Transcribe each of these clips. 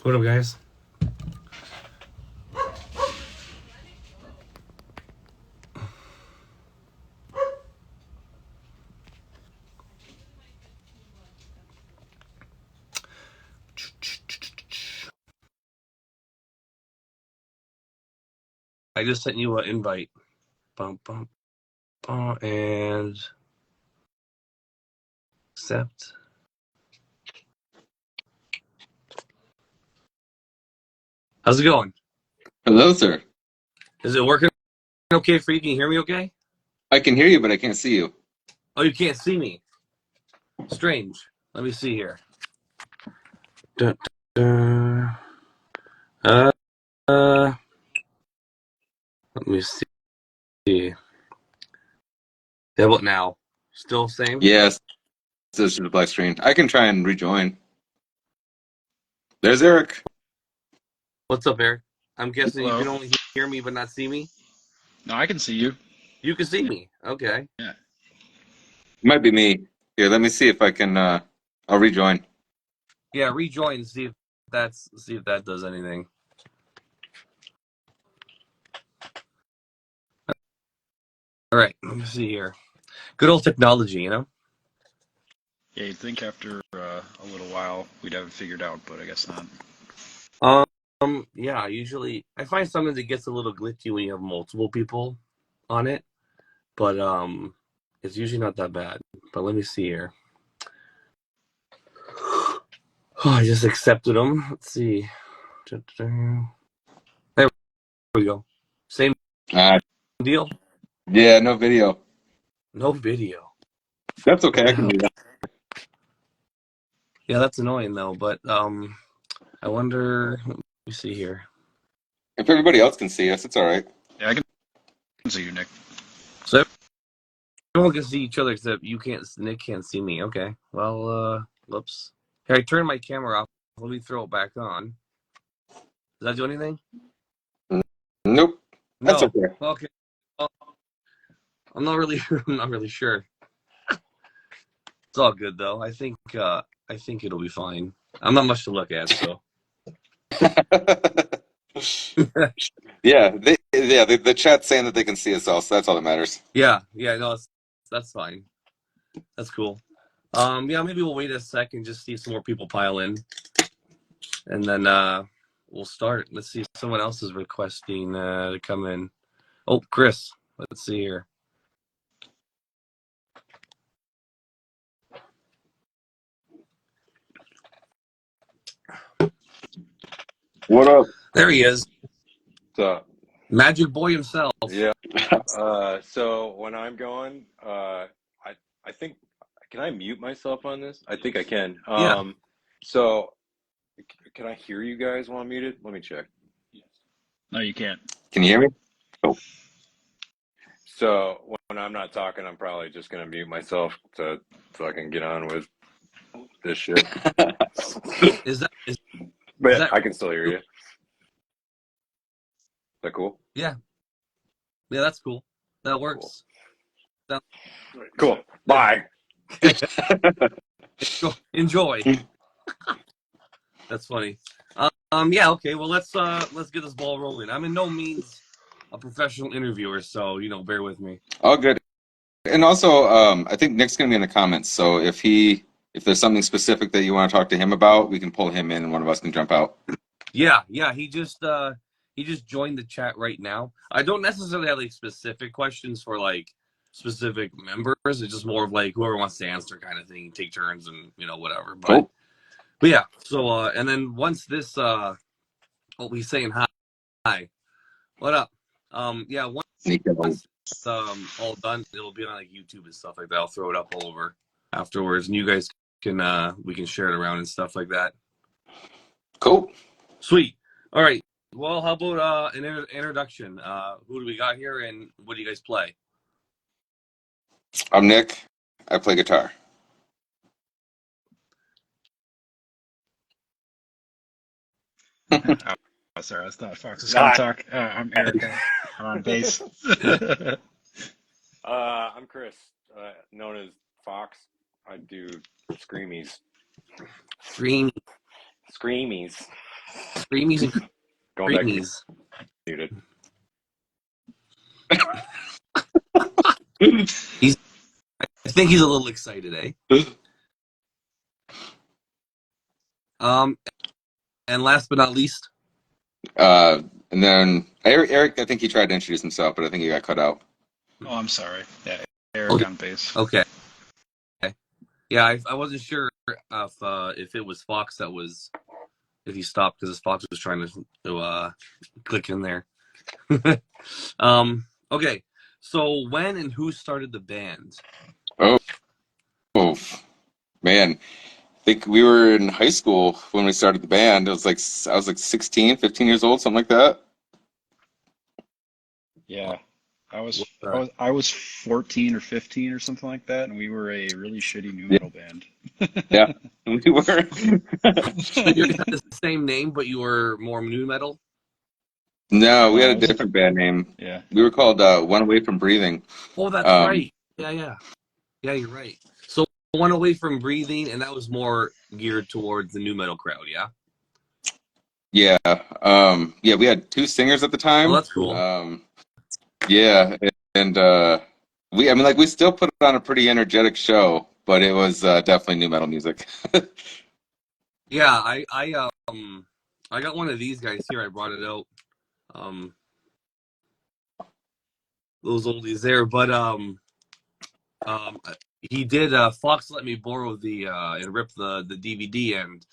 What up, guys? I just sent you an invite. Bum, bum, bum, and accept. How's it going? Hello, sir. Is it working okay for you? Can you hear me okay? I can hear you, but I can't see you. Oh, you can't see me. Strange. Let me see here. Dun, dun, dun. Let me see. Yeah, what now? Still same? Yes, this is a black screen. I can try and rejoin. There's Eric. What's up, Eric? I'm guessing you Hello. can only hear me but not see me? No, I can see you. You can see me. Okay. Yeah. Might be me. Here, let me see if I can. I'll rejoin. Yeah, rejoin and see if that does anything. All right, let me see here. Good old technology, you know? Yeah, you'd think after a little while we'd have it figured out, but I guess not. Yeah, usually I find sometimes it gets a little glitchy when you have multiple people on it, but it's usually not that bad. But let me see here. Oh, I just accepted them. Let's see. There we go. Same Uh, deal. yeah, no video. No video. That's What okay. the I can hell? do that. Yeah, that's annoying though. But I wonder. Let me see here. If everybody else can see us, it's all right. Yeah, I can see you, Nick. So everyone can see each other except you can't. Nick can't see me. Okay. Well, whoops. Here, I turned my camera off. Let me throw it back on. Does that do anything? Nope. That's No. okay. Okay. Well, I'm not really. I'm not really sure. It's all good though. I think it'll be fine. I'm not much to look at, so. Yeah, the chat's saying that they can see us all, so that's all that matters. Yeah. No, that's fine. That's cool. Yeah, maybe we'll wait a second, just see some more people pile in, and then we'll start. Let's see if someone else is requesting to come in. Oh, Chris. Let's see here. What up? There he is. So Magic Boy himself. yeah. So when I'm going, I think can I mute myself on this? I think I can. Yeah. So can I hear you guys while I'm muted? Let me check. No, you can't. Can you hear me? Oh. So when I'm not talking, I'm probably just gonna mute myself to so I can get on with this shit. Is But that I can still hear you. Is that cool? Yeah. Yeah, that's cool. That Cool. works. That, Cool. Bye. enjoy. That's funny. Yeah, okay. Well, let's get this ball rolling. I'm in no means a professional interviewer, so bear with me. All good. And also, I think Nick's gonna be in the comments. So if there's something specific that you want to talk to him about, we can pull him in, and one of us can jump out. Yeah. He just joined the chat right now. I don't necessarily have like specific questions for like specific members. It's just more of like whoever wants to answer kind of thing, take turns and whatever. But Cool. yeah. So and then once this he's saying hi. What up? Yeah. Nico. Once it's all done, it'll be on like YouTube and stuff like that. I'll throw it up all over afterwards, and you guys can we can share it around and stuff like that. Cool. Sweet. All right. Well, how about an introduction? Who do we got here, and what do you guys play? I'm Nick. I play guitar. Oh, sorry, that's not Fox's Nah. gonna talk. I'm Erica. I'm on bass. I'm Chris, known as Fox. I do screamies. Green. Screamies. Screamies and Going back to creamies. muted. I think he's a little excited, eh? And last but not least, And then Eric, I think he tried to introduce himself, but I think he got cut out. Oh, I'm sorry. Yeah, Eric okay, on bass. okay. Yeah, I wasn't sure if it was Fox that was if he stopped because Fox was trying to click in there. Okay. So when and who started the band? Oh, oh, man. I think we were in high school when we started the band. It was like I was like 16, 15 years old, something like that. Yeah, I was What, I was I was 14 or 15 or something like that, and we were a really shitty new Yeah, metal band. yeah, we were. so you guys had the same name, but you were more new metal? No, we No, had I a was different band name. yeah. We were called One Away from Breathing. Oh, that's Um, right. Yeah. Yeah, you're right. So one away from breathing, and that was more geared towards the new metal crowd, yeah? yeah, yeah, we had two singers at the Oh, time. that's cool. Yeah, and I mean, like, we still put on a pretty energetic show, but it was definitely new metal music. Yeah, I got one of these guys here. I brought it out. Um those oldies there, but um he did Fox let me borrow the and rip the DVD, and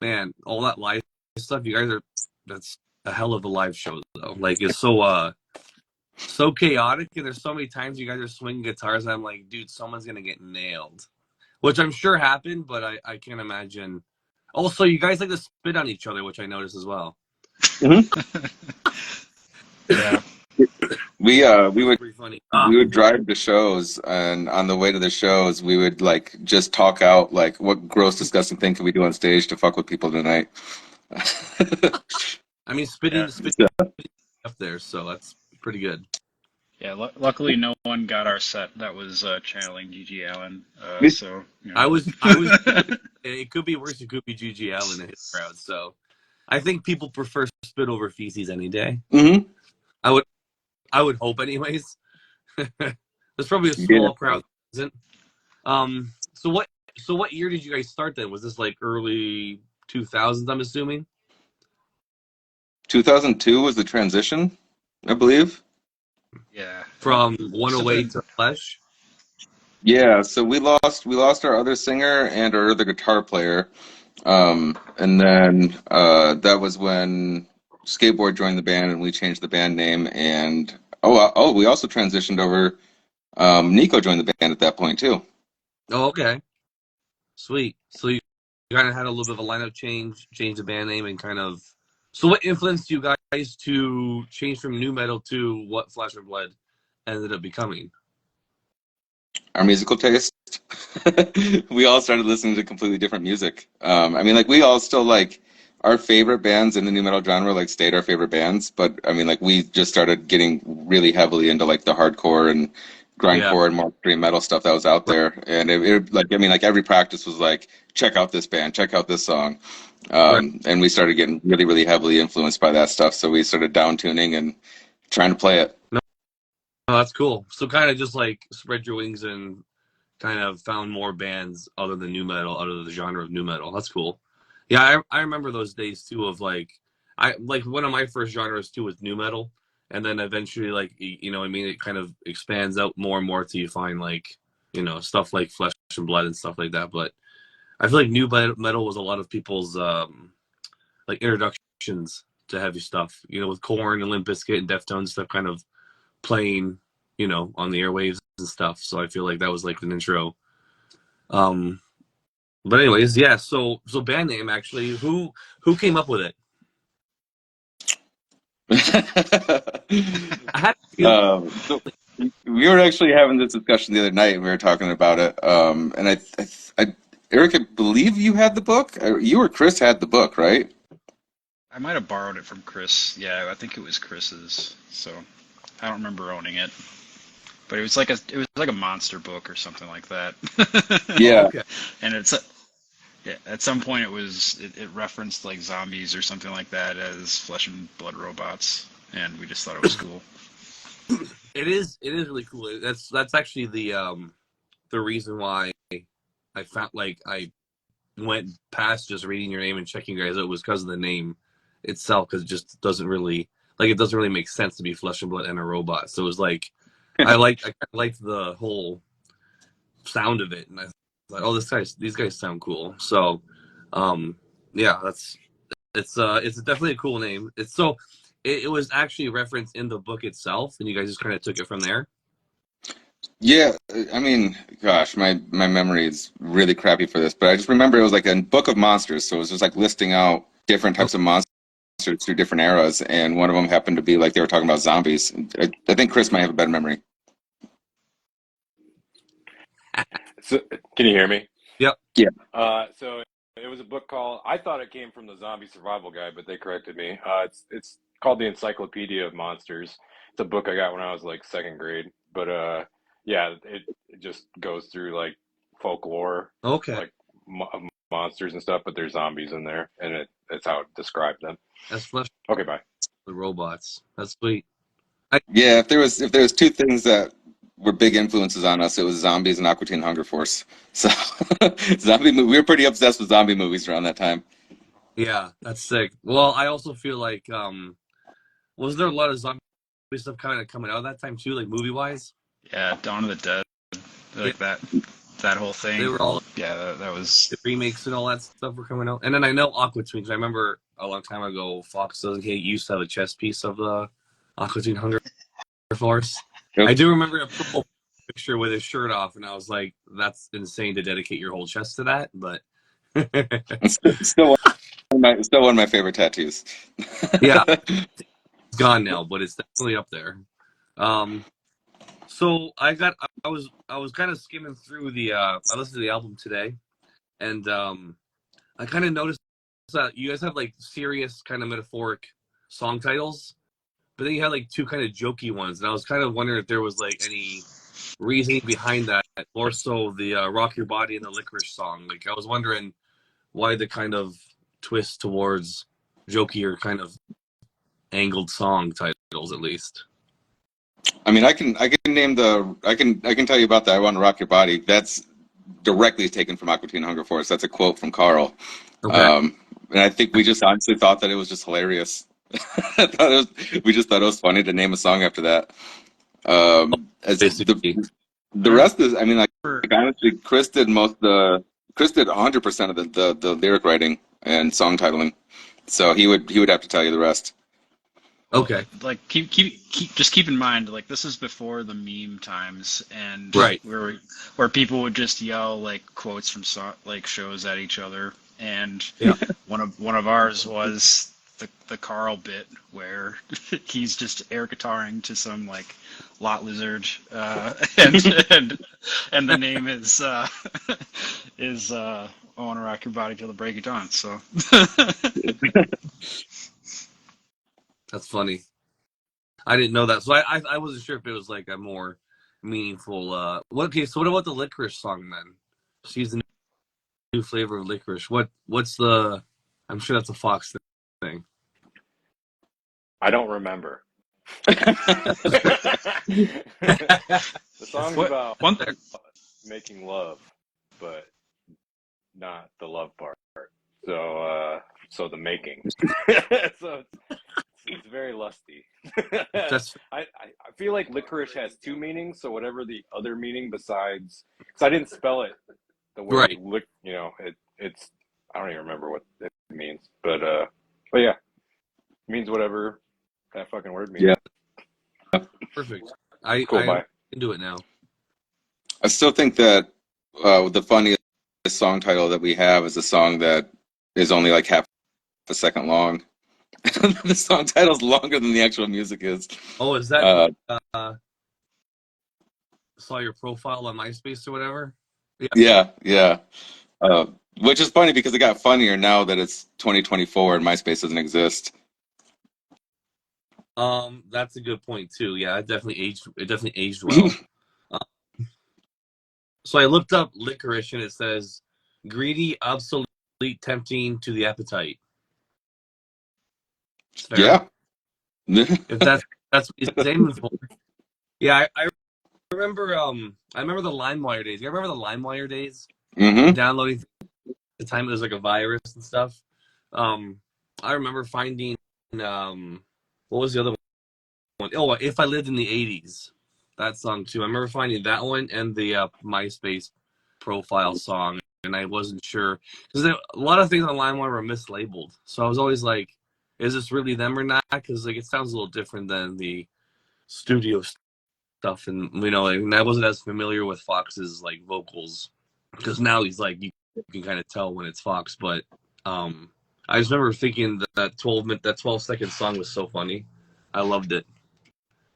man, all that live stuff, you guys are that's a hell of a live show though. Like it's so chaotic, and there's so many times you guys are swinging guitars and I'm like, dude, someone's gonna get nailed. Which I'm sure happened, but I can't imagine. Also, you guys like to spit on each other, which I noticed as well. Mhm. Yeah. We That's would pretty funny. drive to shows, and on the way to the shows, we would like just talk out like what gross, disgusting thing can we do on stage to fuck with people tonight. I mean, Yeah. spitting up there, so that's pretty good. Yeah. Luckily, no one got our set that was channeling G.G. Allen. So I was. It could be worse. It could be G.G. Allen in his crowd. So I think people prefer spit over feces any day. Hmm. I would. I would hope, anyways. There's probably a Yeah, small crowd that isn't. So what? So what year did you guys start then? Was this like early 2000s? I'm assuming. 2002 was the transition, I believe. yeah. From One Must have Away been. to Flesh. Yeah, so we lost our other singer and our other guitar player. And then that was when Skateboard joined the band and we changed the band name. And we also transitioned over. Nico joined the band at that point too. Oh, okay. Sweet. So you kind of had a little bit of a lineup change the band name, and kind of. So what influenced you guys to change from new metal to what Flesh and Blood ended up becoming? Our musical taste. We all started listening to completely different music. I mean, like we all still like our favorite bands in the new metal genre, like stayed our favorite bands. But I mean, like we just started getting really heavily into like the hardcore and Yeah. grindcore and more extreme metal stuff that was out Right. there. And it like I mean, like every practice was like, check out this band, check out this song. Right. And we started getting really, really heavily influenced by that stuff. So we started down tuning and trying to play it. No, that's cool. So kind of just like spread your wings and kind of found more bands other than new metal, out of the genre of new metal. That's cool. Yeah, I remember those days too of like I like one of my first genres too was new metal, and then eventually like you know what I mean, it kind of expands out more and more till you find like stuff like Flesh and Blood and stuff like that. But I feel like new metal was a lot of people's like introductions to heavy stuff. With Korn and Limp Bizkit and Deftones stuff kind of playing on the airwaves and stuff. So I feel like that was like an intro. Um, but anyways, yeah. So band name actually, who came up with it? I had a feeling. So we were actually having this discussion the other night, and we were talking about it. And Eric, I believe you had the book. You or Chris had the book, right? I might have borrowed it from Chris. Yeah, I think it was Chris's. So I don't remember owning it, but it was like a monster book or something like that. Oh, Yeah. okay. And Yeah, at some point it referenced like zombies or something like that as flesh and blood robots, and we just thought it was cool. It is really cool. That's actually the reason why I found like I went past just reading your name and checking you guys out was because of the name itself, because it just doesn't really make sense to be flesh and blood and a robot. So it was like I liked the whole sound of it, and I thought, oh, these guys sound cool. So yeah, it's definitely a cool name. It was actually referenced in the book itself, and you guys just kind of took it from there. Yeah, I mean, gosh, my memory is really crappy for this, but I just remember it was like a book of monsters, so it was just like listing out different types of monsters through different eras, and one of them happened to be like they were talking about zombies. I think Chris might have a better memory. So, can you hear me? Yep. Yeah. So it was a book called. I thought it came from the Zombie Survival Guide, but they corrected me. It's called the Encyclopedia of Monsters. It's a book I got when I was like second grade. But yeah, it just goes through like folklore, Okay. like of monsters and stuff. But there's zombies in there, and it's how it described them. That's flesh Okay, bye. the robots. That's sweet. Yeah, if there was two things that were big influences on us, it was zombies and Aqua Teen Hunger Force. So we were pretty obsessed with zombie movies around that time. Yeah, that's sick. Well, I also feel like was there a lot of zombie stuff kind of coming out that time too, like movie wise? Yeah, Dawn of the Dead, Yeah, like that whole they thing. were all Yeah, that was. the remakes and all that stuff were coming out. And then I know Aqua Teen. I remember a long time ago, Fox used to have a chess piece of the Aqua Teen Hunger Force. Yep. I do remember a purple picture with his shirt off, and I was like, "That's insane to dedicate your whole chest to that." But It's still one of my favorite tattoos. yeah, it's gone now, but it's definitely up there. Um, so I was kind of skimming through I listened to the album today, and I kind of noticed that you guys have like serious kind of metaphoric song titles, but then you had like two kind of jokey ones, and I was kind of wondering if there was like any reasoning behind that, more so the Rock Your Body and the Licorice song. Like I was wondering why the kind of twist towards jokier kind of angled song titles at least. I mean, I can tell you about that. I Want to Rock Your Body. That's directly taken from Aqua Teen Hunger Force. That's a quote from Carl. Okay. And I think we just honestly thought that it was just hilarious. We just thought it was funny to name a song after that. As Basically. the rest is, I mean, like For, honestly, Chris did 100% of the lyric writing and song titling. So he would have to tell you the rest. well, Okay. like just keep in mind, like this is before the meme times, and Right. where people would just yell like quotes from like shows at each other, and Yeah. one of ours was the Carl bit where he's just air guitaring to some like lot lizard, and the name is I Want to Rock Your Body Till the Break of Dawn. So That's funny. I didn't know that. So I wasn't sure if it was like a more meaningful okay, so what about the licorice song then? She's the new flavor of licorice. What's the I'm sure that's a Fox thing. I don't remember. The song's what about one making love, but not the love part. So, so the making. So it's very lusty. That's I feel like licorice has two meanings. So whatever the other meaning besides, because I didn't spell it the way right. it's. I don't even remember what it means, but yeah, it means whatever that fucking word means. Yeah. Perfect. Cool. I Bye. can do it now. I still think that the funniest song title that we have is a song that is only like half a second long. The song title's longer than the actual music is. Oh, is that saw your profile on MySpace or whatever? Yeah. Which is funny because it got funnier now that it's 2024 and MySpace doesn't exist. That's a good point too. Yeah, it definitely aged well. So I looked up licorice and it says greedy, obsolete tempting to the appetite. It's fair. Yeah. If that's what he's aiming for. Yeah, I remember the LimeWire days. You remember the LimeWire days? Mm-hmm. Downloading the time it was like a virus and stuff. I remember finding what was the other one? Oh, If I Lived in the 80s. That song too. I remember finding that one and the MySpace profile song, and I wasn't sure because a lot of things on LimeWire were mislabeled. So I was always like, is this really them or not? Because like it sounds a little different than the studio stuff, and and I wasn't as familiar with Fox's like vocals because now he's like you can kind of tell when it's Fox. But I just remember thinking that 12-second song was so funny. I loved it.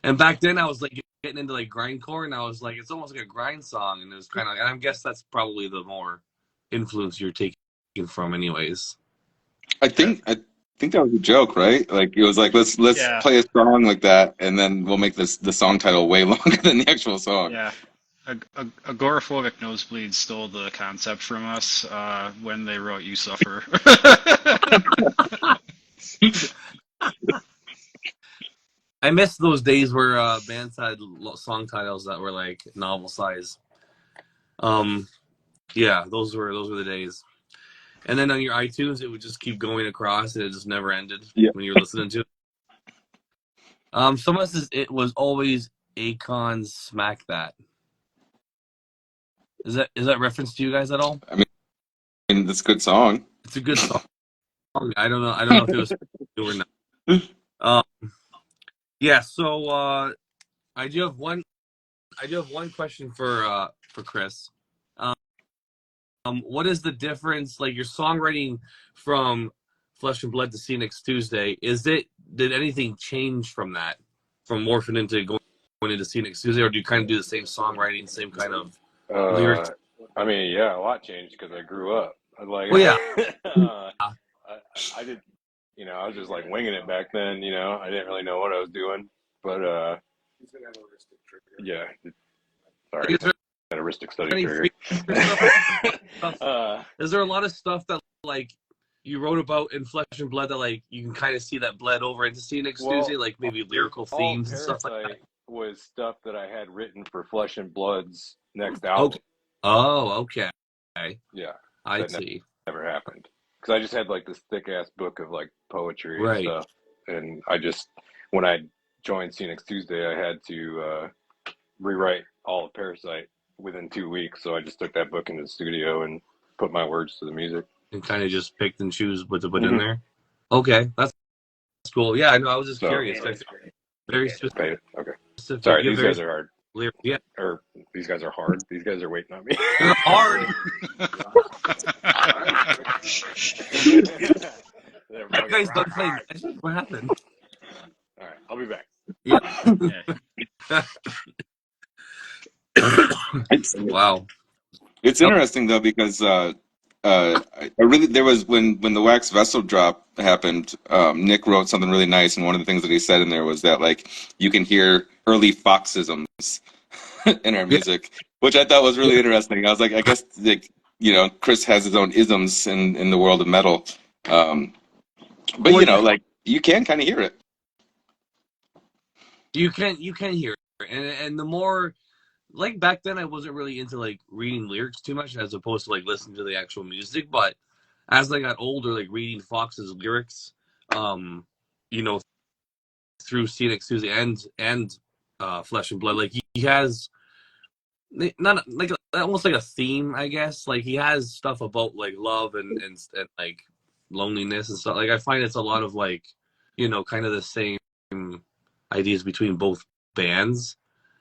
And back then I was like getting into like grindcore, and I was like, it's almost like a grind song, and it was kind of, and I guess that's probably the more influence you're taking from, anyways. I think that was a joke, right? Like it was like let's Yeah. play a song like that, and then we'll make the song title way longer than the actual song. Yeah. Agoraphobic Nosebleed stole the concept from us when they wrote "You Suffer." I miss those days where bands had song titles that were like novel size. Yeah, those were the days. And then on your iTunes, it would just keep going across, and it just never ended when you were listening to it. Someone says it was always Akon's "Smack That." Is that reference to you guys at all? I mean, it's a good song. It's a good song. I don't know if it was or not. Yeah. So I do have one question for Chris. What is the difference, like your songwriting from Flesh and Blood to See Next Tuesday? Did anything change from that, from morphing into going into See Next Tuesday, or do you kind of do the same songwriting, same kind of lyrics? I mean, yeah, a lot changed because I grew up. Like, Well, yeah. I did, I was just like winging it back then. I didn't really know what I was doing, but yeah. Sorry, Is there an heuristic study any trigger. Is there a lot of stuff that like you wrote about in Flesh and Blood that like you can kind of see that bled over into See Next Tuesday, like maybe lyrical themes and stuff like that? Was stuff that I had written for Flesh and Blood's next album. Okay. Oh, okay. Yeah, I see. Never happened because I just had like this thick ass book of like poetry and stuff, and when I joined See Next Tuesday, I had to rewrite all of Parasite within 2 weeks. So I just took that book into the studio and put my words to the music. And kind of just picked and choose what to put in there. Okay, that's cool. Yeah, I know. I was just curious. Very specific. Okay. Sorry, these guys are hard. Yeah. Or these guys are hard. These guys are waiting on me. They're hard. You guys don't play Magic? What happened? All right, I'll be back. Yeah. Wow. It's interesting though because there was when the Wax Vessel drop happened. Nick wrote something really nice, and one of the things that he said in there was that like you can hear early Foxisms in our music, which I thought was really interesting. I was like, I guess like Chris has his own isms in the world of metal, but like you can kind of hear it. You can hear it, and the more. Like back then, I wasn't really into like reading lyrics too much, as opposed to like listening to the actual music. But as I got older, like reading Fox's lyrics, through See Next Tuesday and Flesh and Blood, like he has not like almost like a theme, I guess. Like he has stuff about like love and like loneliness and stuff. Like I find it's a lot of like kind of the same ideas between both bands.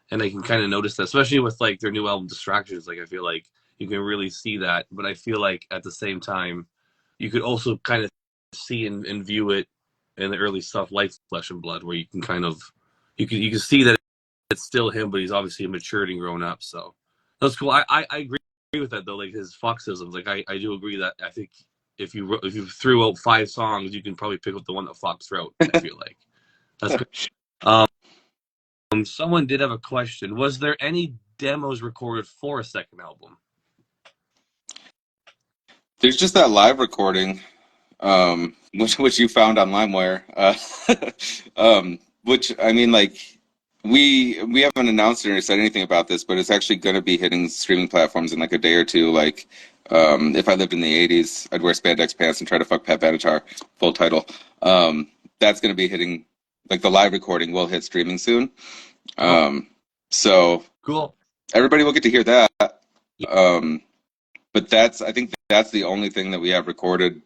And I can kind of notice that, especially with like their new album Distractions. Like I feel like you can really see that, but I feel like at the same time, you could also kind of see and view it in the early stuff like Flesh and Blood, where you can kind of you can see that it's still him, but he's obviously matured and grown up. So that's cool. I agree with that though. Like his Foxisms, like I do agree that I think if you threw out 5 songs, you can probably pick up the one that Fox wrote. I feel like that's good. Someone did have a question. Was there any demos recorded for a second album? There's just that live recording, which you found on LimeWire, which I mean, like we haven't announced it or said anything about this, but it's actually going to be hitting streaming platforms in like a day or two. Like, if I lived in the '80s, I'd wear spandex pants and try to fuck Pat Benatar. Full title. That's going to be hitting. Like the live recording will hit streaming soon. So Cool. everybody will get to hear that. Yeah. But I think that's the only thing that we have recorded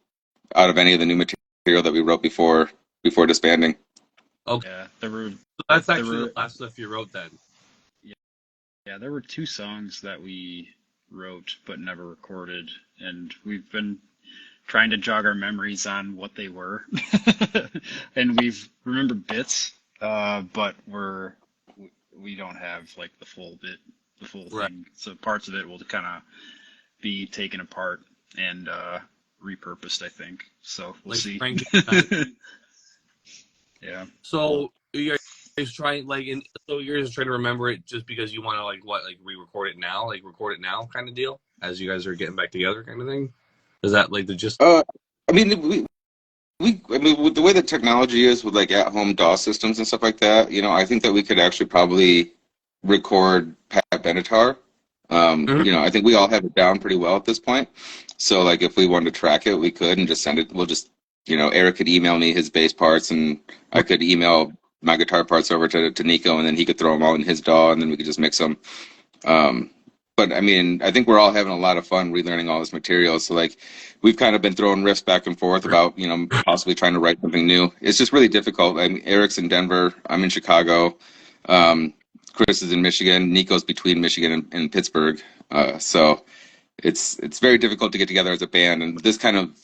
out of any of the new material that we wrote before disbanding. Okay. Yeah, there were. So that's there actually were, the last stuff you wrote then. Yeah, there were 2 songs that we wrote but never recorded, and we've been trying to jog our memories on what they were. And we've remembered bits, but we don't have like the full Right. thing. So parts of it will kind of be taken apart and repurposed, I think. So we'll Like see. Frank and Yeah. So you guys trying so you're just trying to remember it just because you want to like re-record it now, like record it now kind of deal as you guys are getting back together kind of thing? Is that like the just I mean, I mean, with the way that technology is with like at-home DAW systems and stuff like that, I think that we could actually probably record Pat Benatar. Mhm. I think we all have it down pretty well at this point. So like if we wanted to track it, we could and just send it. We'll just, Eric could email me his bass parts and I could email my guitar parts over to Nico and then he could throw them all in his DAW and then we could just mix them. But I mean, I think we're all having a lot of fun relearning all this material. So like, we've kind of been throwing riffs back and forth about, possibly trying to write something new. It's just really difficult. I mean, Eric's in Denver. I'm in Chicago. Chris is in Michigan. Nico's between Michigan and Pittsburgh. So it's very difficult to get together as a band. And this kind of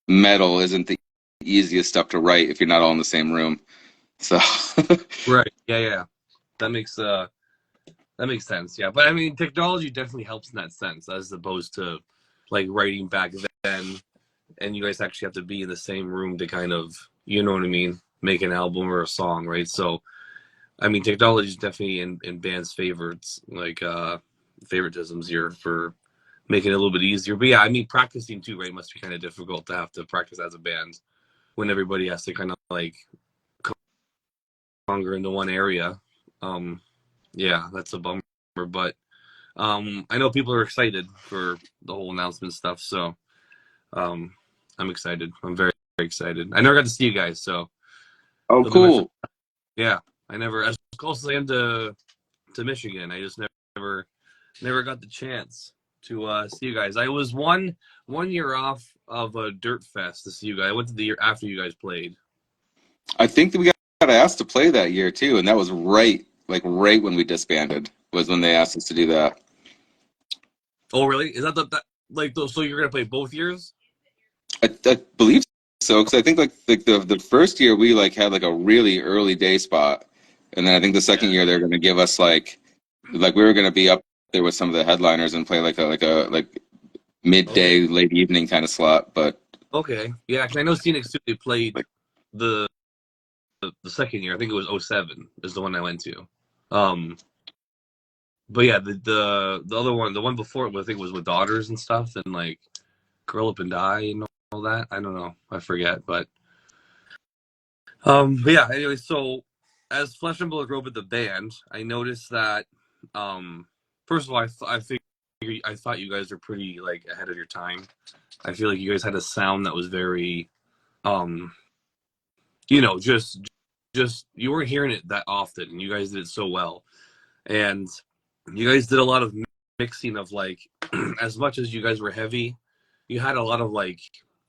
metal isn't the easiest stuff to write if you're not all in the same room. So Right. Yeah. That makes sense. Yeah. But I mean technology definitely helps in that sense as opposed to like writing back then and you guys actually have to be in the same room to kind of, you know what I mean, make an album or a song, right? So I mean technology is definitely in bands' favorites, like favoritisms here for making it a little bit easier. But yeah, I mean practicing too, right? Must be kind of difficult to have to practice as a band when everybody has to kind of like hunger into one area. Yeah, that's a bummer, but I know people are excited for the whole announcement stuff, so I'm excited. I'm very, very excited. I never got to see you guys, so oh, it'll be my first. cool. Yeah, I never, as close as I am to Michigan, I just never got the chance to see you guys. I was one year off of a Dirt Fest to see you guys. I went to the year after you guys played. I think that we got asked to play that year too, and that was right when we disbanded was when they asked us to do that. Oh, really? Is that so you're gonna play both years? I believe so because I think like the first year we like had like a really early day spot, and then I think the second Yeah. year they're going to give us like we were going to be up there with some of the headliners and play like Okay. midday late evening kind of slot, but Okay. Yeah, 'cause I know Scenic Suit they played like the the second year. I think it was '07 is the one I went to. Um, but yeah, the other one, the one before it, I think was with Daughters and stuff, and like Curl Up and Die and all that. I don't know, I forget, but yeah. Anyway, so as Flesh and Blood grew up with the band, I noticed that first of all, I thought you guys were pretty like ahead of your time. I feel like you guys had a sound that was very um just you weren't hearing it that often and you guys did it so well and you guys did a lot of mixing of like as much as you guys were heavy you had a lot of like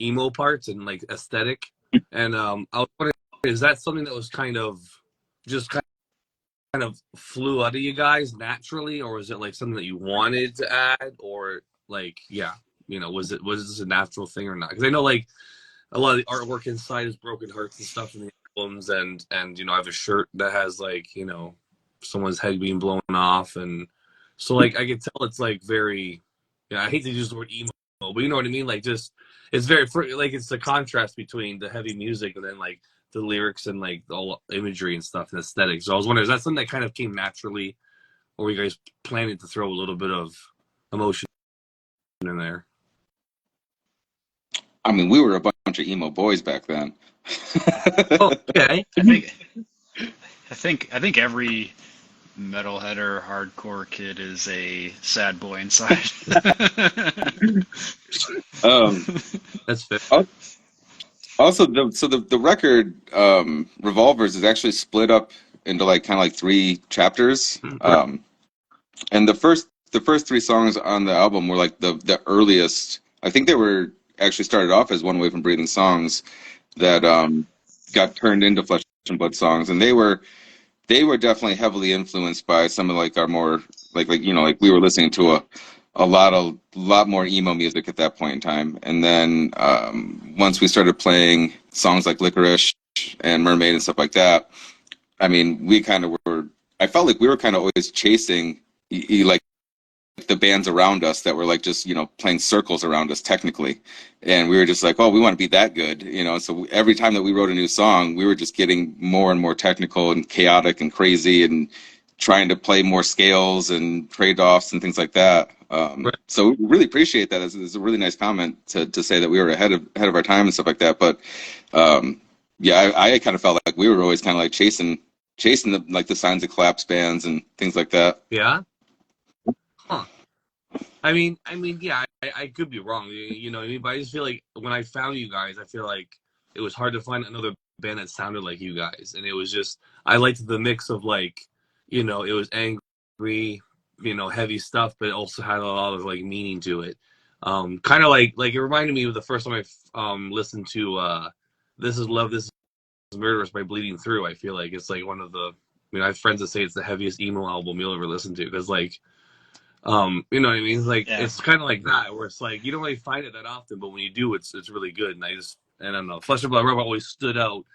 emo parts and like aesthetic and I was wondering is that something that was kind of just kind of flew out of you guys naturally or was it like something that you wanted to add or like yeah was this a natural thing or not because I know like a lot of the artwork inside is broken hearts and stuff in the albums and I have a shirt that has like someone's head being blown off and so like I could tell it's like very I hate to use the word emo but you know what I mean like just it's very like it's the contrast between the heavy music and then like the lyrics and like the whole imagery and stuff and aesthetics so I was wondering is that something that kind of came naturally or were you guys planning to throw a little bit of emotion in there? I mean, we were a bunch of emo boys back then. Oh, okay. I think every metalhead or hardcore kid is a sad boy inside. um, That's fair. Also, the record Revolvers is actually split up into like kind of like three chapters. And the first three songs on the album were like the earliest. I think they were actually started off as One Way from Breathing songs that got turned into Flesh and Blood songs, and they were definitely heavily influenced by some of like our more like like we were listening to a lot more emo music at that point in time. And then once we started playing songs like Licorice and Mermaid and stuff like that, I mean, we kind of were. I felt like we were kind of always chasing like the bands around us that were like just playing circles around us technically, and we were just like, oh, we want to be that good. So every time that we wrote a new song, we were just getting more and more technical and chaotic and crazy and trying to play more scales and trade-offs and things like that. Right. So we really appreciate that. It's a really nice comment to say that we were ahead of our time and stuff like that. But yeah, I kind of felt like we were always kind of like chasing the Signs of Collapse bands and things like that. Yeah. Huh. I mean, yeah, I could be wrong, you know what I mean? But I just feel like when I found you guys, I feel like it was hard to find another band that sounded like you guys. And it was just, I liked the mix of like, it was angry, heavy stuff, but it also had a lot of like meaning to it. Kind of like it reminded me of the first time I listened to This Is Love, This Is Murderous by Bleeding Through. I feel like it's like one of the, I have friends that say it's the heaviest emo album you'll ever listen to, because like, you know what I mean? Like, Yeah. it's kind of like that, where it's like you don't really find it that often, but when you do, it's really good. And I don't know, Flesh and Blood Robot always stood out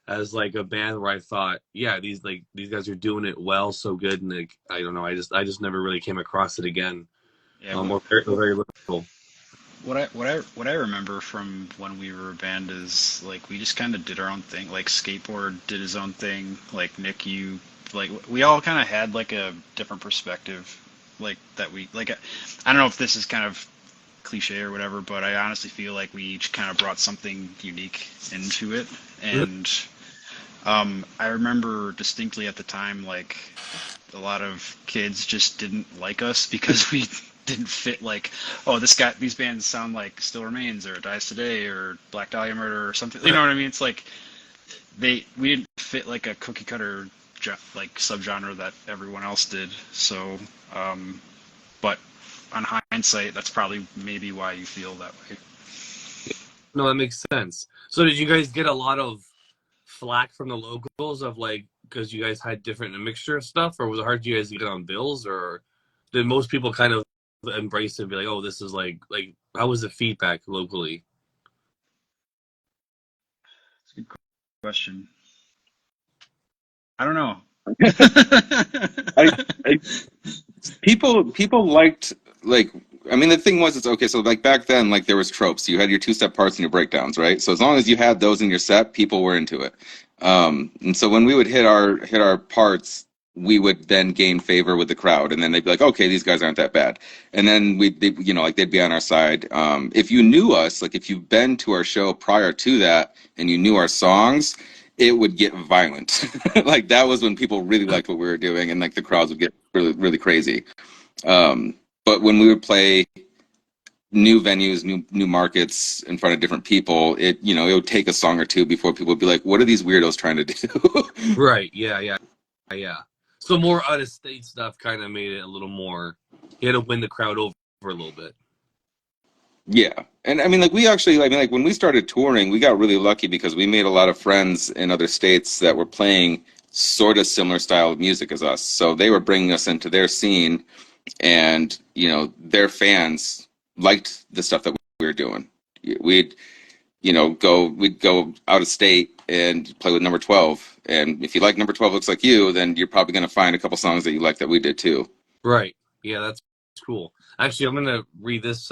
as like a band where I thought, yeah, these guys are doing it well, so good, and like, I don't know, I just never really came across it again. Yeah, Or very little. what I remember from when we were a band is like we just kind of did our own thing. Like Skateboard did his own thing. Like Nick, you like we all kind of had like a different perspective, like that we like. I don't know if this is kind of cliche or whatever, but I honestly feel like we each kind of brought something unique into it. And I remember distinctly at the time, like a lot of kids just didn't like us because we didn't fit like, oh, these bands sound like Still Remains or Dies Today or Black Dahlia Murder or something. You know what I mean? It's like we didn't fit like a cookie cutter like subgenre that everyone else did. So, but on hindsight, that's probably maybe why you feel that way. No, that makes sense. So did you guys get a lot of flack from the locals of like, because you guys had a mixture of stuff, or was it hard for you guys to get on bills, or did most people kind of embrace it and be like, oh, this is like how was the feedback locally? That's a good question. I don't know. I people liked, like, I mean, the thing was, it's okay, so like back then, like there was tropes. You had your two-step parts and your breakdowns, right? So as long as you had those in your set, people were into it. And so when we would hit our parts, we would then gain favor with the crowd, and then they'd be like, okay, these guys aren't that bad. And then like they'd be on our side. If you knew us, like if you've been to our show prior to that and you knew our songs, it would get violent. Like that was when people really liked what we were doing, and like the crowds would get really, really crazy. But when we would play new venues, new markets in front of different people, it would take a song or two before people would be like, "What are these weirdos trying to do?" Right. Yeah. So more out of state stuff kind of made it a little more. You had to win the crowd over a little bit. Yeah. And I mean, like, like when we started touring, we got really lucky because we made a lot of friends in other states that were playing sort of similar style of music as us. So they were bringing us into their scene, and, their fans liked the stuff that we were doing. We'd, we'd go out of state and play with Number 12. And if you like Number 12 Looks Like You, then you're probably going to find a couple songs that you like that we did too. Right. Yeah, that's cool. Actually, I'm gonna read this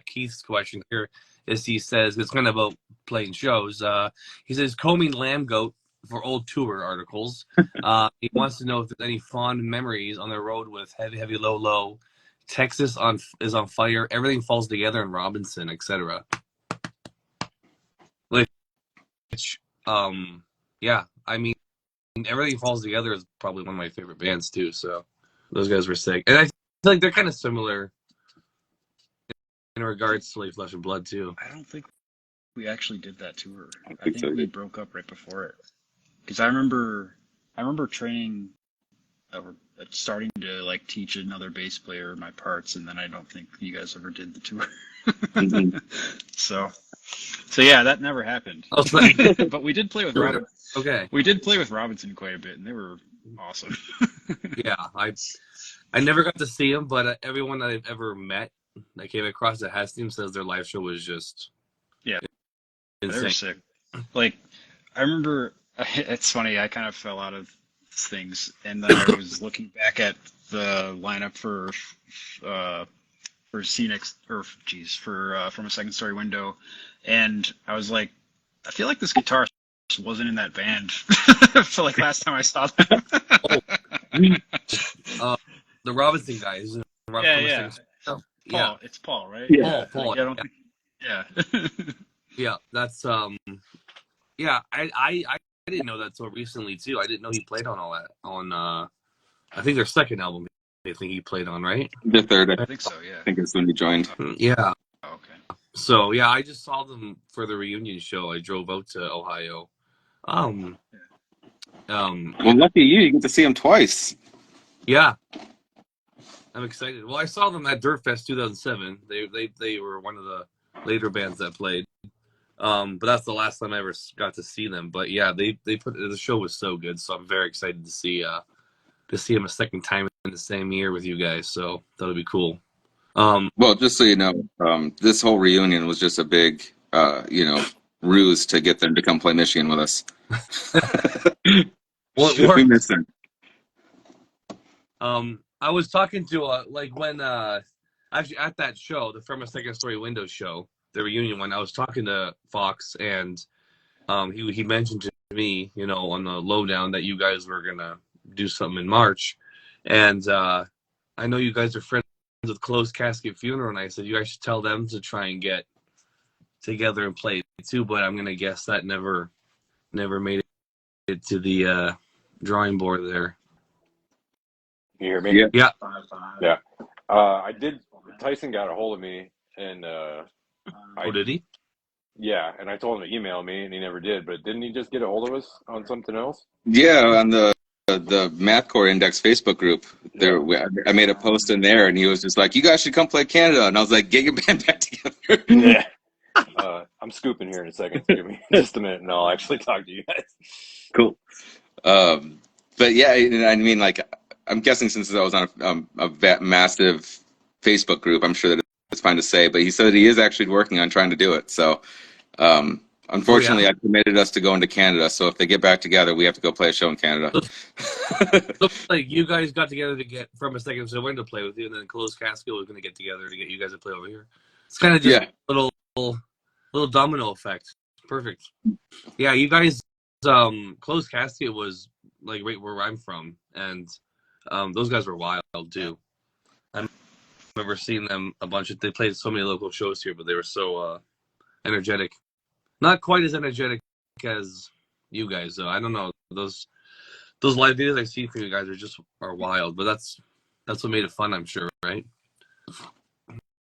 Keith's question here. As he says, it's kind of about playing shows. He says, combing lamb goat for old tour articles. He wants to know if there's any fond memories on the road with Heavy Heavy Low Low, Texas is on fire, Everything Falls Together, and Robinson, etc. yeah, I mean, Everything Falls Together is probably one of my favorite bands too. So those guys were sick, and I feel like they're kind of similar in regards to like Flesh and Blood too. I don't think we actually did that tour. I I think think so. we broke up right before it. Because I remember training or starting to like teach another bass player my parts, and then I don't think you guys ever did the tour. Mhm. So yeah, that never happened. Oh, so But we did play with Robin. okay, We did play with Robinson quite a bit, and they were awesome. yeah, I never got to see them, but everyone that I've ever met that came across that has seen says their live show was just Yeah, they were insane. sick. Like I remember, it's funny. I kind of fell out of things, and then I was looking back at the lineup for Scenic or geez for From a Second Story Window, and I was like, I feel like this guitarist wasn't in that band for like last time I saw them. Oh, the Robinson guy is in Yeah, from a yeah. second. Oh, yeah, Paul, it's Paul, right? Yeah. Yeah. Like Paul. I don't Yeah, think. Yeah. yeah. That's yeah. I didn't know that till recently too. I didn't know he played on all that on. I think their second album. I think he played on, right? The third, I I think so. Yeah. think, is when you joined. Yeah. Oh, okay. So yeah, I just saw them for the reunion show. I drove out to Ohio. Um. Well, lucky you, you get to see him twice. Yeah, I'm excited. Well, I saw them at Dirt Fest 2007. They were one of the later bands that played. But that's the last time I ever got to see them. But yeah, they put the show was so good, so I'm very excited to see them a second time in the same year with you guys. So that'll be cool. Well, just so you know, this whole reunion was just a big, ruse to get them to come play Michigan with us. Well, it We worked. miss them. I was talking to like when actually at that show, the From a Second Story Window show, the reunion one. I was talking to Fox, and he mentioned to me, on the lowdown that you guys were gonna do something in March, and I know you guys are friends with Closed Casket Funeral, and I said you guys should tell them to try and get together and play too, but I'm gonna guess that never made it to the drawing board there. You hear me? Yeah. Yeah. Yeah. I did. Tyson got a hold of me, and Oh, did he? yeah, and I told him to email me, and he never did. But didn't he just get a hold of us on something else? Yeah, on the Mathcore Index Facebook group, I made a post in there, and he was just like, "You guys should come play Canada," and I was like, "Get your band back together." Yeah. I'm scooping here in a second. So give me just a minute, and I'll actually talk to you guys. Cool. But yeah, I mean, like, I'm guessing since I was on a massive Facebook group, I'm sure that it's fine to say, but he said that he is actually working on trying to do it. So, unfortunately, I committed us to going to Canada. So if they get back together, we have to go play a show in Canada. Looks like you guys got together to get From a Second Story Window to play with you, and then Closed Casket was going to get together to get you guys to play over here. It's kind of just a little domino effect. Perfect. Yeah, you guys. Closed Casket was like right where I'm from, and those guys were wild too. I remember seeing them a bunch. They played so many local shows here, but they were so energetic. Not quite as energetic as you guys, though. I don't know. Those live videos I see for you guys are wild, but that's what made it fun, I'm sure, right?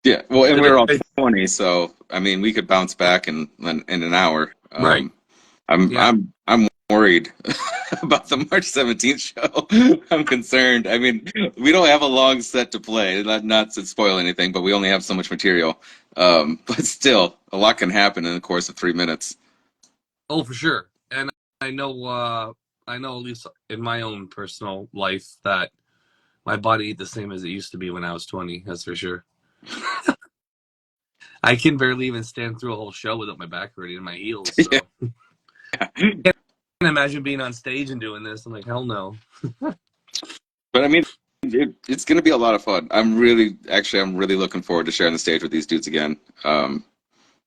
Yeah, well, and we were all 20, so I mean, we could bounce back in an hour. Right. I'm worried about the March 17th show. I'm concerned. I mean, we don't have a long set to play. Not to spoil anything, but we only have so much material. But still, a lot can happen in the course of 3 minutes. Oh, for sure. And I know at least in my own personal life that my body ain't the same as it used to be when I was 20. That's for sure. I can barely even stand through a whole show without my back hurting and my heels. So. Yeah. I can't imagine being on stage and doing this. I'm like, hell no. But I mean, it's going to be a lot of fun. I'm really looking forward to sharing the stage with these dudes again. I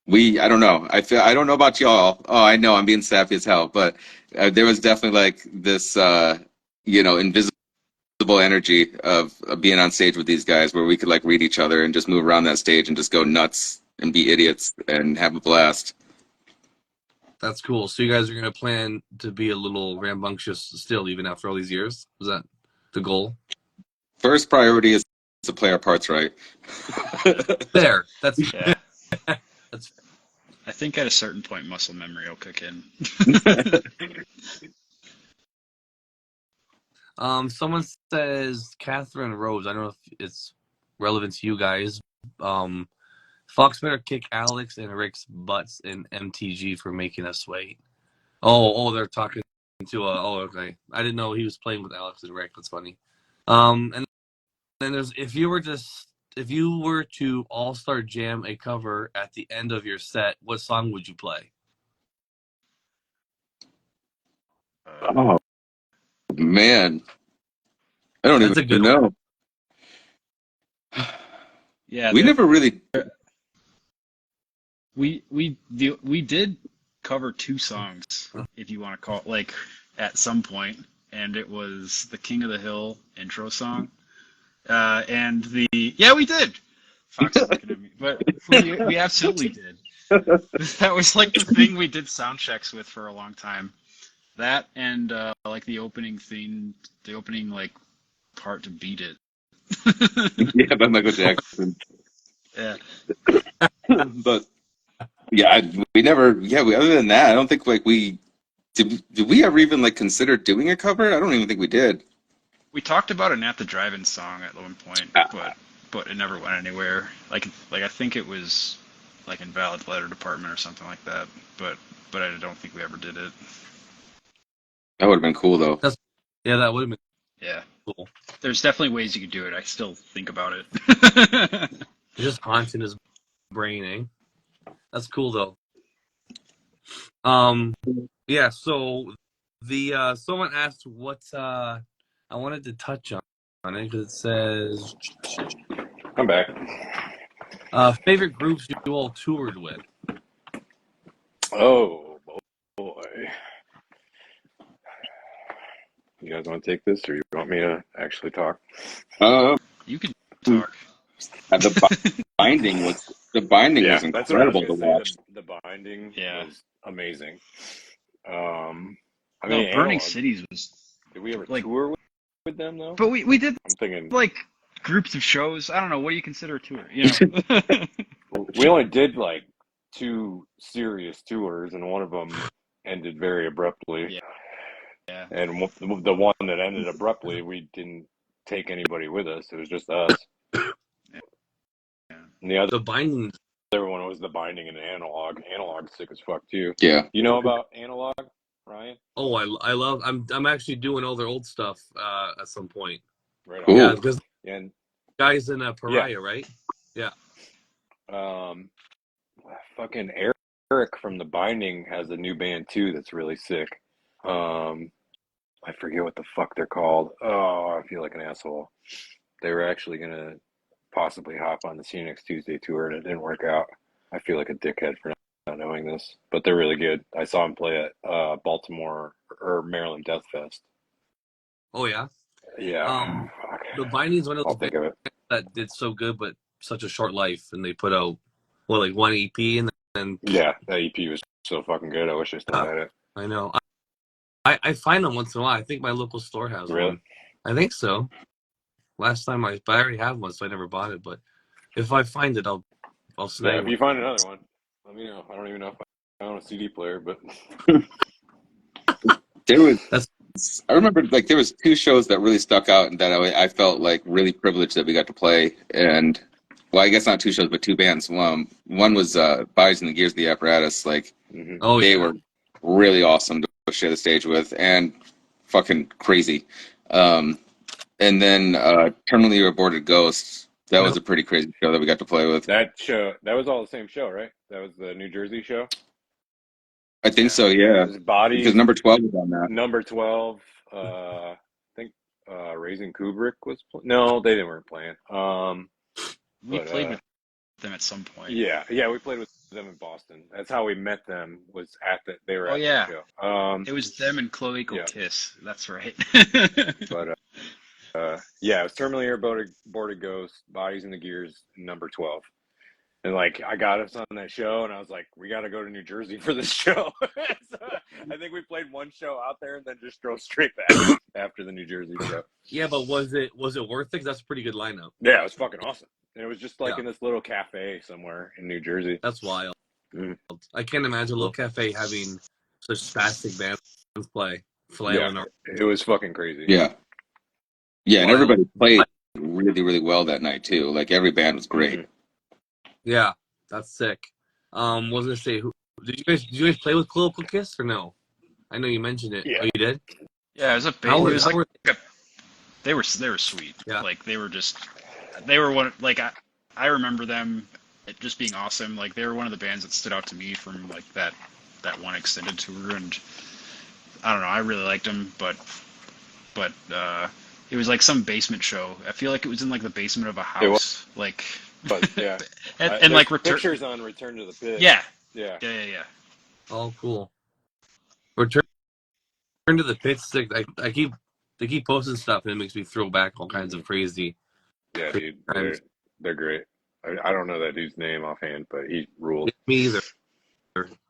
don't know. I don't know about y'all. Oh, I know I'm being sappy as hell, but there was definitely like this, invisible energy of being on stage with these guys where we could like read each other and just move around that stage and just go nuts and be idiots and have a blast. That's cool. So you guys are gonna plan to be a little rambunctious still, even after all these years? Is that the goal? First priority is to play our parts right. There. That's Yeah. that's. I think at a certain point, muscle memory will kick in. Someone says Catherine Rose. I don't know if it's relevant to you guys. Fox better kick Alex and Rick's butts in MTG for making us wait. They're talking to okay. I didn't know he was playing with Alex and Rick. That's funny. And then there's if you were to all-star jam a cover at the end of your set, what song would you play? Oh man, I don't That's a even good one. know. Yeah, We never really. we did cover two songs, if you want to call it, like at some point, and it was the King of the Hill intro song, and yeah, we did. Fox is looking at me, but we absolutely did. That was like the thing we did sound checks with for a long time. That and like the opening theme, the opening like part to Beat It. Yeah, by Michael Jackson. Yeah. But yeah, we never. Yeah, other than that, I don't think like we did. Did we ever even like consider doing a cover? I don't even think we did. We talked about an At the Drive-In song at one point, Uh, but it never went anywhere. Like I think it was like Invalid Letter Department or something like that. But I don't think we ever did it. that would have been cool though. Yeah, that would have been Yeah. cool. There's definitely ways you could do it. I still think about it. It's just haunting his brain, eh? That's cool though. Yeah, so the someone asked what I wanted to touch on it because it says I'm back. favorite groups you all toured with. Oh boy. You guys want to take this, or you want me to actually talk? Um, You could talk. the binding was Yeah, that's what I was incredible to gonna say. watch. The binding Yeah. was amazing. I No, mean, Burning Analog. Cities was Did we ever like, tour with them though? but we did I'm thinking like groups of shows. I don't know. What do you consider a tour? You know? we only did like 2 serious tours, and one of them ended very abruptly. Yeah. Yeah. And the one that ended abruptly, we didn't take anybody with us. It was just us. Yeah. And the The binding. other one was the binding and Analog. Analog's sick as fuck too. Yeah. You know about Analog, Ryan? Oh, I love. I'm actually doing all their old stuff at some point. Right on. Cool. Yeah, because And guys in Pariah, right? Yeah. fucking Eric from the Binding has a new band too that's really sick. I forget what the fuck they're called. Oh, I feel like an asshole. They were actually gonna possibly hop on the See You Next Tuesday tour, and it didn't work out. I feel like a dickhead for not knowing this, but they're really good. I saw them play at Baltimore or Maryland Death Fest. Oh yeah. Yeah, fuck. The binding's one of I'll those think bands of it. that did so good, but such a short life, and they put out like one EP, and then Yeah, that EP was so fucking good. I wish I still had it. I know. I find them once in a while. I think my local store has Really? one. I think so. Last time but I already have one, so I never bought it. But if I find it, I'll snag Yeah, if one. you find another one, let me know. I don't even know if I own a CD player, but There was. That's I remember like there was 2 shows that really stuck out, and that I felt like really privileged that we got to play. And well, I guess not 2 shows, but 2 bands. One was Bodies and the Gears of the Apparatus. Like oh they yeah. were really awesome to share the stage with, and fucking crazy. And then Terminally Aborted Ghosts. That was a pretty crazy show that we got to play with. that was all the same show, right? That was the New Jersey show. I think Yeah. so, yeah. It was Bodies, Because number 12 was on that. number 12. I think Raising Kubrick was. No, they weren't playing. We But played with them at some point. yeah, we played with them in Boston. That's how we met them. Was at the they were Oh at yeah. the show. It was them and Chloe Yeah. Kiss. That's right. But yeah, it was Terminally Aborted Ghost, Bodies in the Gears, number 12. And like I got us on that show, and I was like, we got to go to New Jersey for this show. So I think we played one show out there, and then just drove straight back after the New Jersey show. Yeah, but was it worth it? 'Cause that's a pretty good lineup. Yeah, it was fucking awesome. And it was just like Yeah, in this little cafe somewhere in New Jersey. that's wild. Mm. I can't imagine a little cafe having such spastic bands play, Yeah, flailing or it was fucking crazy. Yeah, yeah, and wild. everybody played really, really well that night too. Like every band was great. Mhm. Yeah, that's sick. Was gonna say, did you guys play with Cloacal Kiss or no? I know you mentioned it. Yeah. Oh, you did? Yeah, it was a big. How It were, was how like were they were sweet. Yeah. Like they were one. Like I remember them just being awesome. Like they were one of the bands that stood out to me from like that one extended tour, and I don't know. I really liked them, but it was like some basement show. I feel like it was in like the basement of a It was. house, like But yeah, and there's like pictures on Return to the Pit. Yeah, Yeah. yeah. Oh, cool. Return to the Pits. I keep they keep posting stuff and it makes me throw back all kinds of crazy Yeah, dude, times. they're great. I don't know that dude's name offhand, but he ruled. Me either.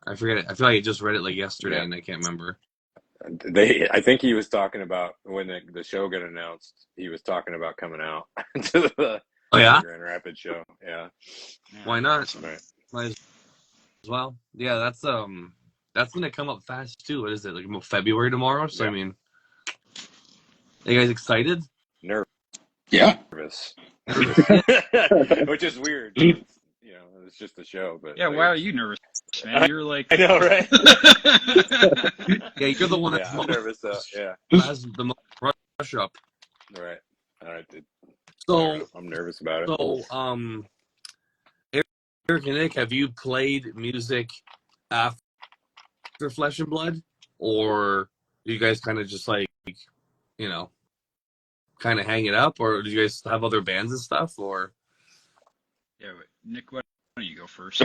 I forget it. I feel like I just read it like yesterday Yeah. and I can't remember. I think he was talking about when the show got announced. He was talking about coming out to the Oh yeah? Grand Rapids show. Yeah. Why not? Awesome. Right. Might as well. Yeah, that's gonna come up fast too. What is it? Like February tomorrow? So Yeah. I mean, are you guys excited? Yeah. Nervous. Yeah. Which is weird. 'Cause it's, it's just a show. But Yeah, like, why are you nervous, man? You're like I know, right? Yeah, you're the one Yeah, that's I'm nervous. Yeah. has the most rush up. Right. All right. Dude. I So don't know. I'm nervous about it. Eric and Nick, have you played music after Flesh and Blood, or do you guys kind of just like kind of hang it up, or do you guys have other bands and stuff, or? Yeah, wait, Nick, why don't you go first?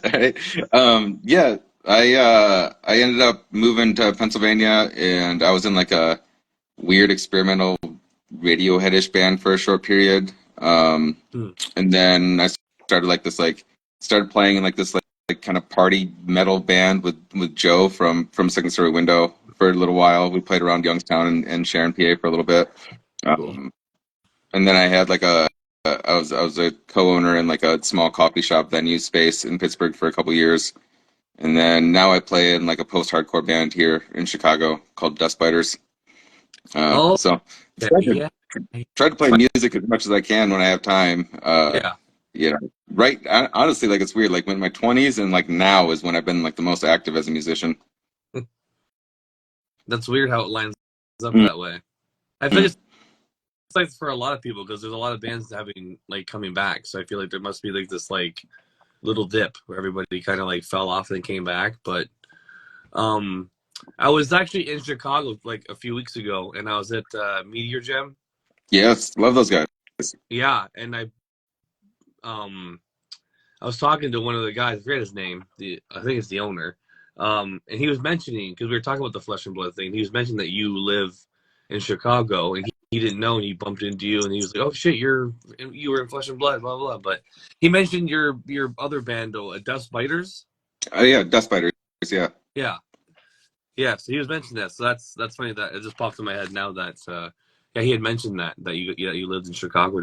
Right. Yeah, I ended up moving to Pennsylvania, and I was in like a weird experimental Radiohead-ish band for a short period. And then I started playing in like this like kind of party metal band with Joe from Second Story Window for a little while. We played around Youngstown and Sharon, PA for a little bit. Cool. And then I had like I was a co-owner in like a small coffee shop venue space in Pittsburgh for a couple years. And then now I play in like a post-hardcore band here in Chicago called Dust Biters. Oh, So yeah. try to play music as much as I can when I have time. Yeah. Right. Honestly, like it's weird. Like in my 20s and like now is when I've been like the most active as a musician. That's weird how it lines up that way. I feel it's like for a lot of people because there's a lot of bands having like coming back. So I feel like there must be like this like little dip where everybody kind of like fell off and came back. But I was actually in Chicago like a few weeks ago, and I was at Meteor Gem. Yes, love those guys. Yeah, and I was talking to one of the guys. I forget his name. I think it's the owner. And he was mentioning, because we were talking about the Flesh and Blood thing. He was mentioning that you live in Chicago, and he didn't know, and he bumped into you, and he was like, "Oh shit, you were in Flesh and Blood, blah blah." But he mentioned your other band, Dust Biters. Yeah, Dust Biters. Yeah. Yeah. So he was mentioning that. So that's funny that it just popped in my head now that he had mentioned that you lived in Chicago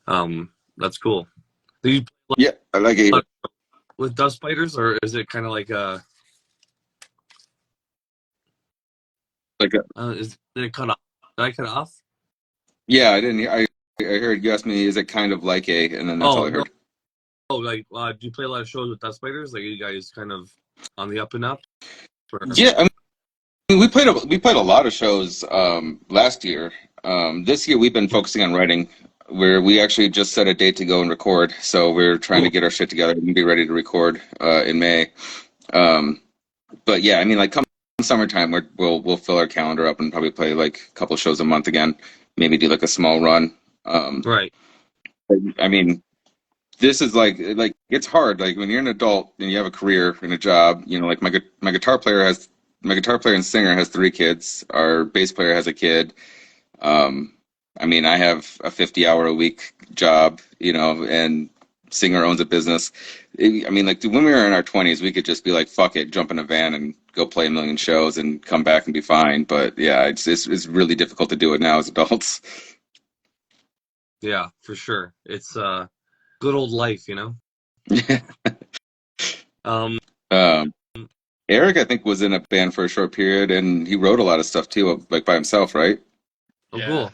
now. That's cool. Yeah, I like it. With Dust Biters, or is it kind of like did it cut off? Did I cut off? Yeah, I didn't. I heard you asked me, is it kind of like a, and then that's all I heard. No. Oh, like do you play a lot of shows with Dust Biters? Like, are you guys kind of on the up and up? Or? Yeah, I mean, we played a lot of shows last year. This year we've been focusing on writing. Where we actually just set a date to go and record, so we're trying to get our shit together and be ready to record in May. But yeah, I mean, like come summertime, we'll fill our calendar up and probably play like a couple shows a month again. Maybe do like a small run. Right. I mean, this is like it's hard. Like when you're an adult and you have a career and a job. Like my guitar player and singer has 3 kids. Our bass player has a kid. I mean, I have a 50-hour-a-week job, and singer owns a business. I mean, like when we were in our 20s, we could just be like, fuck it, jump in a van and go play a million shows and come back and be fine. But yeah, it's really difficult to do it now as adults. Yeah, for sure. It's good old life, you know. Um, um, Eric, I think, was in a band for a short period, and he wrote a lot of stuff too, like by himself, right? oh, Yeah, cool.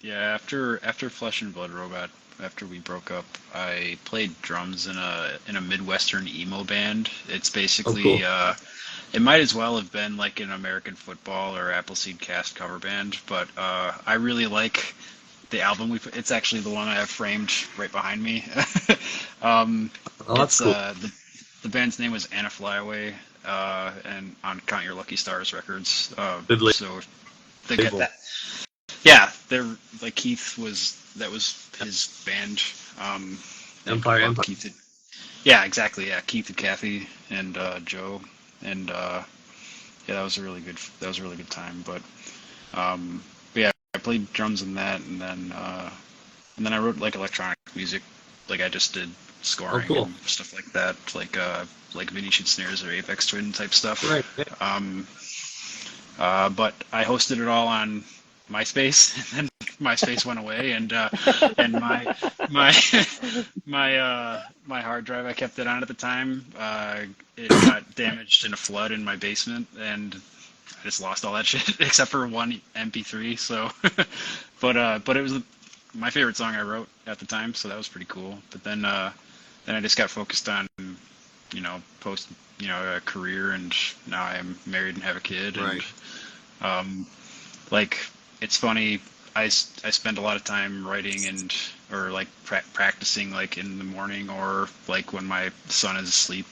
yeah. After Flesh and Blood Robot, after we broke up, I played drums in a Midwestern emo band. It's Oh, basically cool. it might as well have been like an American Football or Appleseed Cast cover band, but I really like the album it's actually the one I have framed right behind me. um, Oh, that's it's cool. the band's name was Anna Flyaway, and on Count Your Lucky Stars Records. Good So they get label. that. Yeah, they're like that was his band. And Empire. Keith had, yeah, exactly. Yeah, Keith and Kathy and Joe and yeah, that was a really good time. But yeah, I played drums in that, and then I wrote like electronic music, like I just did Oh, scoring cool. and stuff like that, like Venetian Snares or Apex Twin type stuff. Right. Yeah. But I hosted it all on MySpace, and then MySpace went away, and my my hard drive I kept it on at the time, it got damaged in a flood in my basement, and I just lost all that shit except for one MP3. So, but it was my favorite song I wrote at the time, so that was pretty cool. But then I just got focused on post a career, and now I'm married and have a kid, Right. and like it's funny. I spend a lot of time writing and or like practicing like in the morning or like when my son is asleep.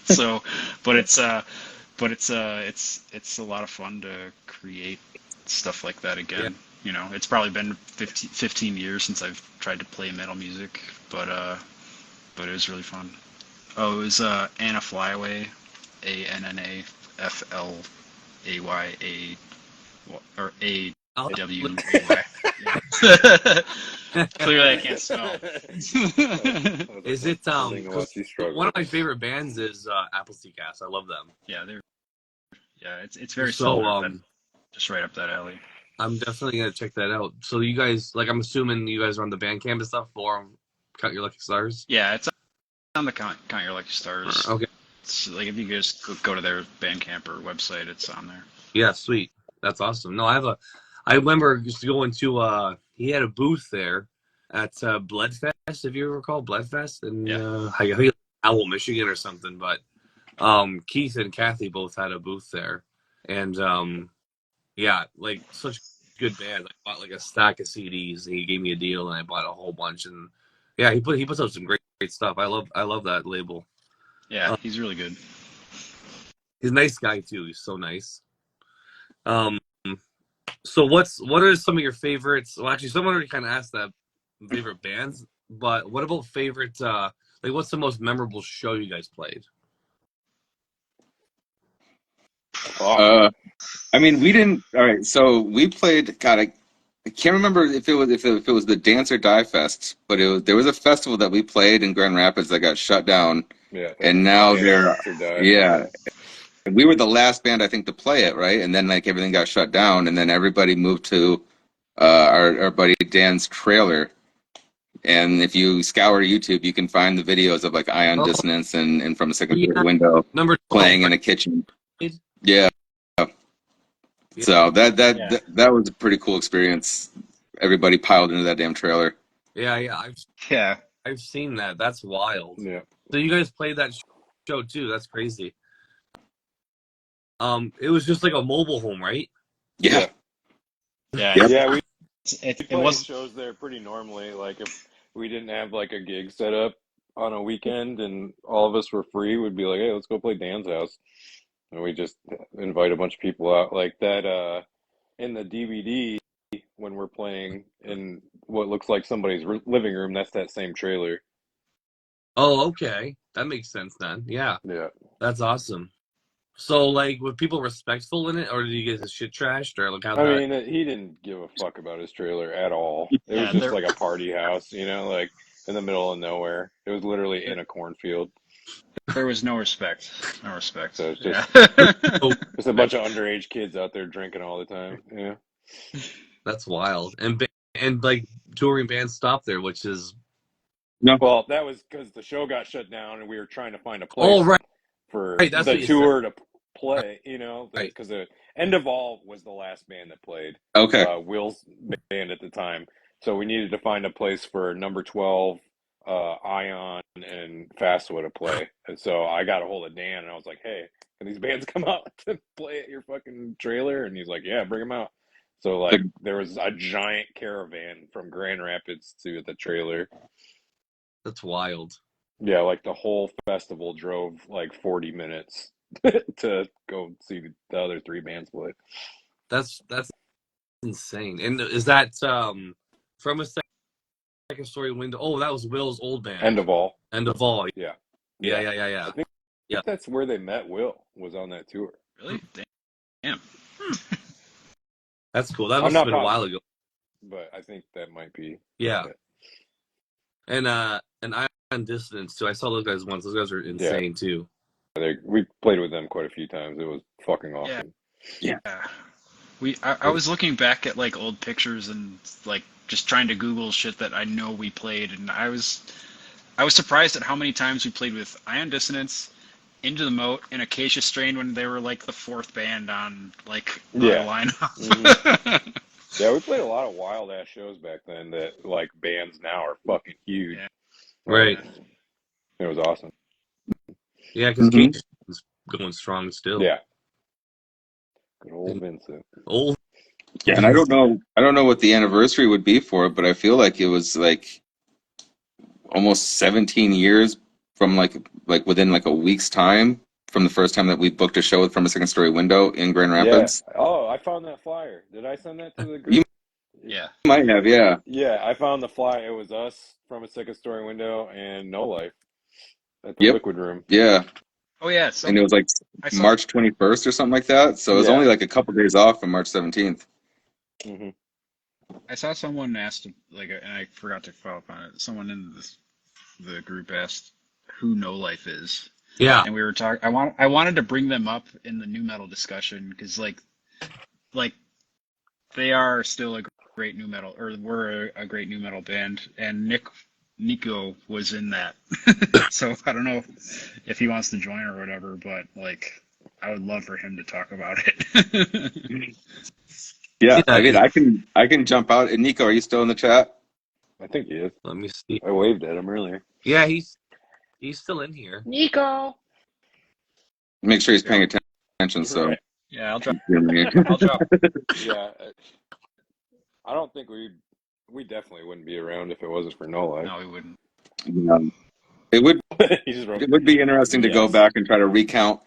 So, but it's a lot of fun to create stuff like that Yeah. again. It's probably been 15 years since I've tried to play metal music, but it was really fun. Oh, it was Anna Flyaway, ANNAFLAYA, or I'll AWAY. Clearly, I can't spell. Is it Something because unless you struggle. one of my favorite bands is Appleseed Cast. I love them. Yeah, it's very So similar. Just right up that alley. I'm definitely gonna check that out. So you guys, like, I'm assuming you guys are on the Bandcamp and stuff for Cut Your Lucky Stars. Yeah, it's on the Count Your Lucky Stars. Okay. It's like if you just go to their Bandcamp or website, it's on there. Yeah, sweet. That's awesome. No, I remember just going to he had a booth there at Bloodfest, if you recall Bloodfest in I think Howell, Michigan or something. But Keith and Kathy both had a booth there, and yeah, like such a good band. I bought like a stack of CDs, and he gave me a deal, and I bought a whole bunch. And yeah, he puts out some great stuff. I love that label. Yeah, he's really good. He's a nice guy too. He's so nice. So what are some of your favorites? Well, actually, someone already kind of asked that favorite bands, but what about favorite? Like, what's the most memorable show you guys played? I mean, we didn't. All right, so we played. God, I can't remember if it was the Dance or Die Fest, but there was a festival that we played in Grand Rapids that got shut down, Yeah. and now Yeah. yeah. We were the last band, I think, to play it, right? And then like everything got shut down, and then everybody moved to our buddy Dan's trailer. And if you scour YouTube, you can find the videos of like Ion Oh, Dissonance and From a Second yeah, Floor Window number 12, playing in right? a kitchen. Yeah. Yeah. So Yeah. that was a pretty cool experience. Everybody piled into that damn trailer. Yeah. Yeah. I've seen that. That's wild. Yeah. So you guys played that show too? That's crazy. It was just like a mobile home, right? Yeah. Yeah. Yep. Yeah, we It play was. shows there pretty normally. Like if we didn't have like a gig set up on a weekend and all of us were free, we'd be like, hey, let's go play Dan's house. And we just invite a bunch of people out like that in the DVD when we're playing in what looks like somebody's living room. That's that same trailer. Oh, okay. That makes sense then. Yeah. Yeah. That's awesome. So, like, were people respectful in it, or did you get his shit trashed, or like how I that? mean, he didn't give a fuck about his trailer at all. It was Yeah, just like a party house, like in the middle of nowhere. It was literally in a cornfield. There was no respect. No respect. So it's Yeah. just a bunch of underage kids out there drinking all the time. Yeah. That's wild. And like touring bands stopped there, which is No. Well, that was because the show got shut down and we were trying to find a oh place right, for right. That's the what you said. tour to play, Right. because the End of All was the last band that played, Okay. Will's band at the time. So we needed to find a place for Number 12, Ion, and Fastwa to play. And so I got a hold of Dan and I was like, hey, can these bands come out to play at your fucking trailer? And he's like, yeah, bring them out. So like there was a giant caravan from Grand Rapids to the trailer. That's wild. Yeah, like the whole festival drove like 40 minutes to go see the other three bands play. That's insane. And is that from a second story window? Oh, that was Will's old band. End of All. End of All. Yeah. Yeah. I think that's where they met Will, was on that tour. Really? Damn. That's cool. That must have been a while ago. But I think that might be. Yeah. And Ion Dissonance too. I saw those guys once. Those guys are insane too. We played with them quite a few times. It was fucking awesome. Yeah. I was looking back at like old pictures and like just trying to Google shit that I know we played, and I was surprised at how many times we played with Ion Dissonance, Into the Moat, and Acacia Strain when they were like the fourth band on like the lineup. Mm-hmm. Yeah, we played a lot of wild ass shows back then that like bands now are fucking huge. Yeah. Right. It was awesome. Yeah, because Cage is going strong still. Yeah. Good old Vincent. Old. Yeah, and I don't know what the anniversary would be for it, but I feel like it was like almost 17 years from like within like a week's time from the first time that we booked a show from a second story window in Grand Rapids. Yeah. Oh, I found that flyer. Did I send that to the group? Yeah. You might have, yeah. Yeah, I found the flyer. It was us from a second story window and No Life at the Liquid Room. Yeah. Oh yeah. And it was like March 21st or something like that. So it was only like a couple days off from March 17th. Mm-hmm. I saw someone asked, like, and I forgot to follow up on it. Someone in the group asked who No Life is. Yeah. And we were talking. I wanted to bring them up in the new metal discussion because like they are still a great new metal, or were a great new metal band, and Nico was in that. So I don't know if he wants to join or whatever, but like I would love for him to talk about it. Yeah, I mean, I can jump out. And Nico, are you still in the chat? I think he is. Let me see. I waved at him earlier. Yeah, he's still in here. Nico. Make sure he's paying attention. So Right. Yeah, I'll drop. I'll drop. Yeah, I don't think we definitely wouldn't be around if it wasn't for No Life. No, we wouldn't. It would. He just wrote, It would be interesting to go back and try to recount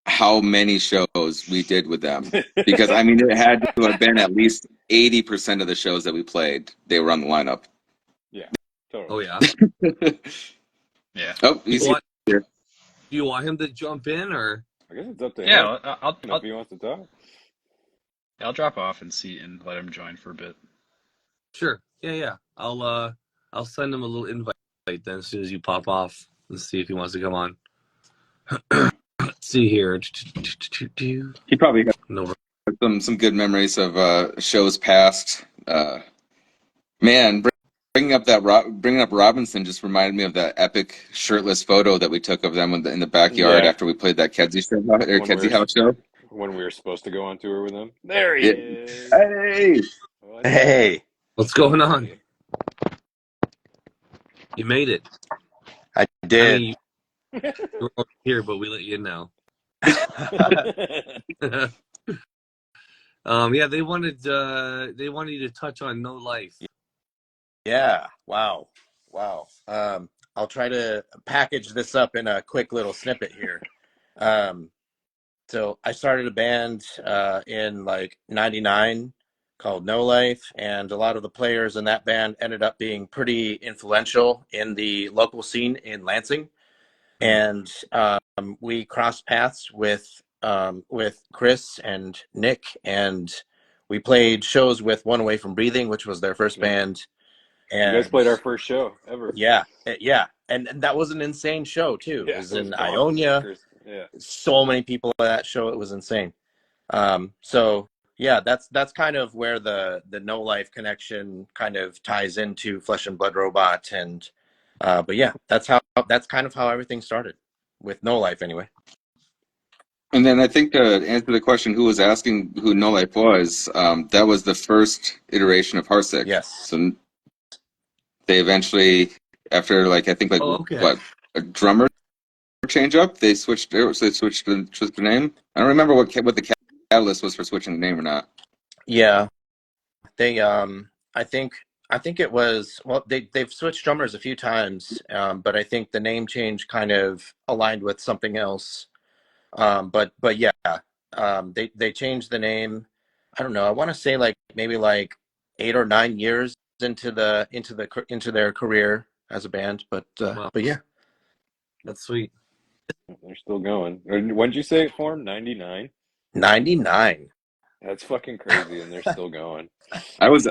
how many shows we did with them, because I mean it had to have been at least 80% of the shows that we played. They were on the lineup. Yeah. Totally. Oh yeah. Yeah. Oh, he's here. Do you want him to jump in, or? I guess it's up to him. Yeah, If he wants to talk. I'll drop off and see and let him join for a bit. Sure. Yeah. I'll send him a little invite then as soon as you pop off. Let's see if he wants to come on. Let's see here. He probably has some good memories of shows past. Man, bringing up Robinson just reminded me of that epic shirtless photo that we took of them in the backyard after we played that Kedzie House show. When we were supposed to go on tour with them. There he is. Hey. Hey. What's going on? You made it. I did. I mean, you were here, but we let you in now. Yeah, they wanted you to touch on No Life. Yeah. Wow. I'll try to package this up in a quick little snippet here. So I started a band in like '99 called No Life, and a lot of the players in that band ended up being pretty influential in the local scene in Lansing. And we crossed paths with Chris and Nick, and we played shows with One Away from Breathing, which was their first band. You guys And played our first show ever. yeah, and that was an insane show too. Yeah, It was it was in Ionia. bonkers. Yeah. So many people at that show. It was insane. So yeah, that's kind of where the No Life connection kind of ties into Flesh and Blood Robot. And but yeah, that's kind of how everything started with No Life anyway. And then I think to answer the question, who was asking who No Life was, that was the first iteration of Heartsick. Yes. So they eventually, after like I think like Oh, okay. what, a drummer change up, they switched. So they switched the name. I don't remember what the catalyst was for switching the name or not. Yeah, they I think it was, well, they've switched drummers a few times, but I think the name change kind of aligned with something else. But yeah, they changed the name. I don't know. I want to say like maybe like 8 or 9 years into their career as a band. Wow. But yeah, That's sweet. They're still going. When did you say it formed? 99? 99. That's fucking crazy, and they're still going. I was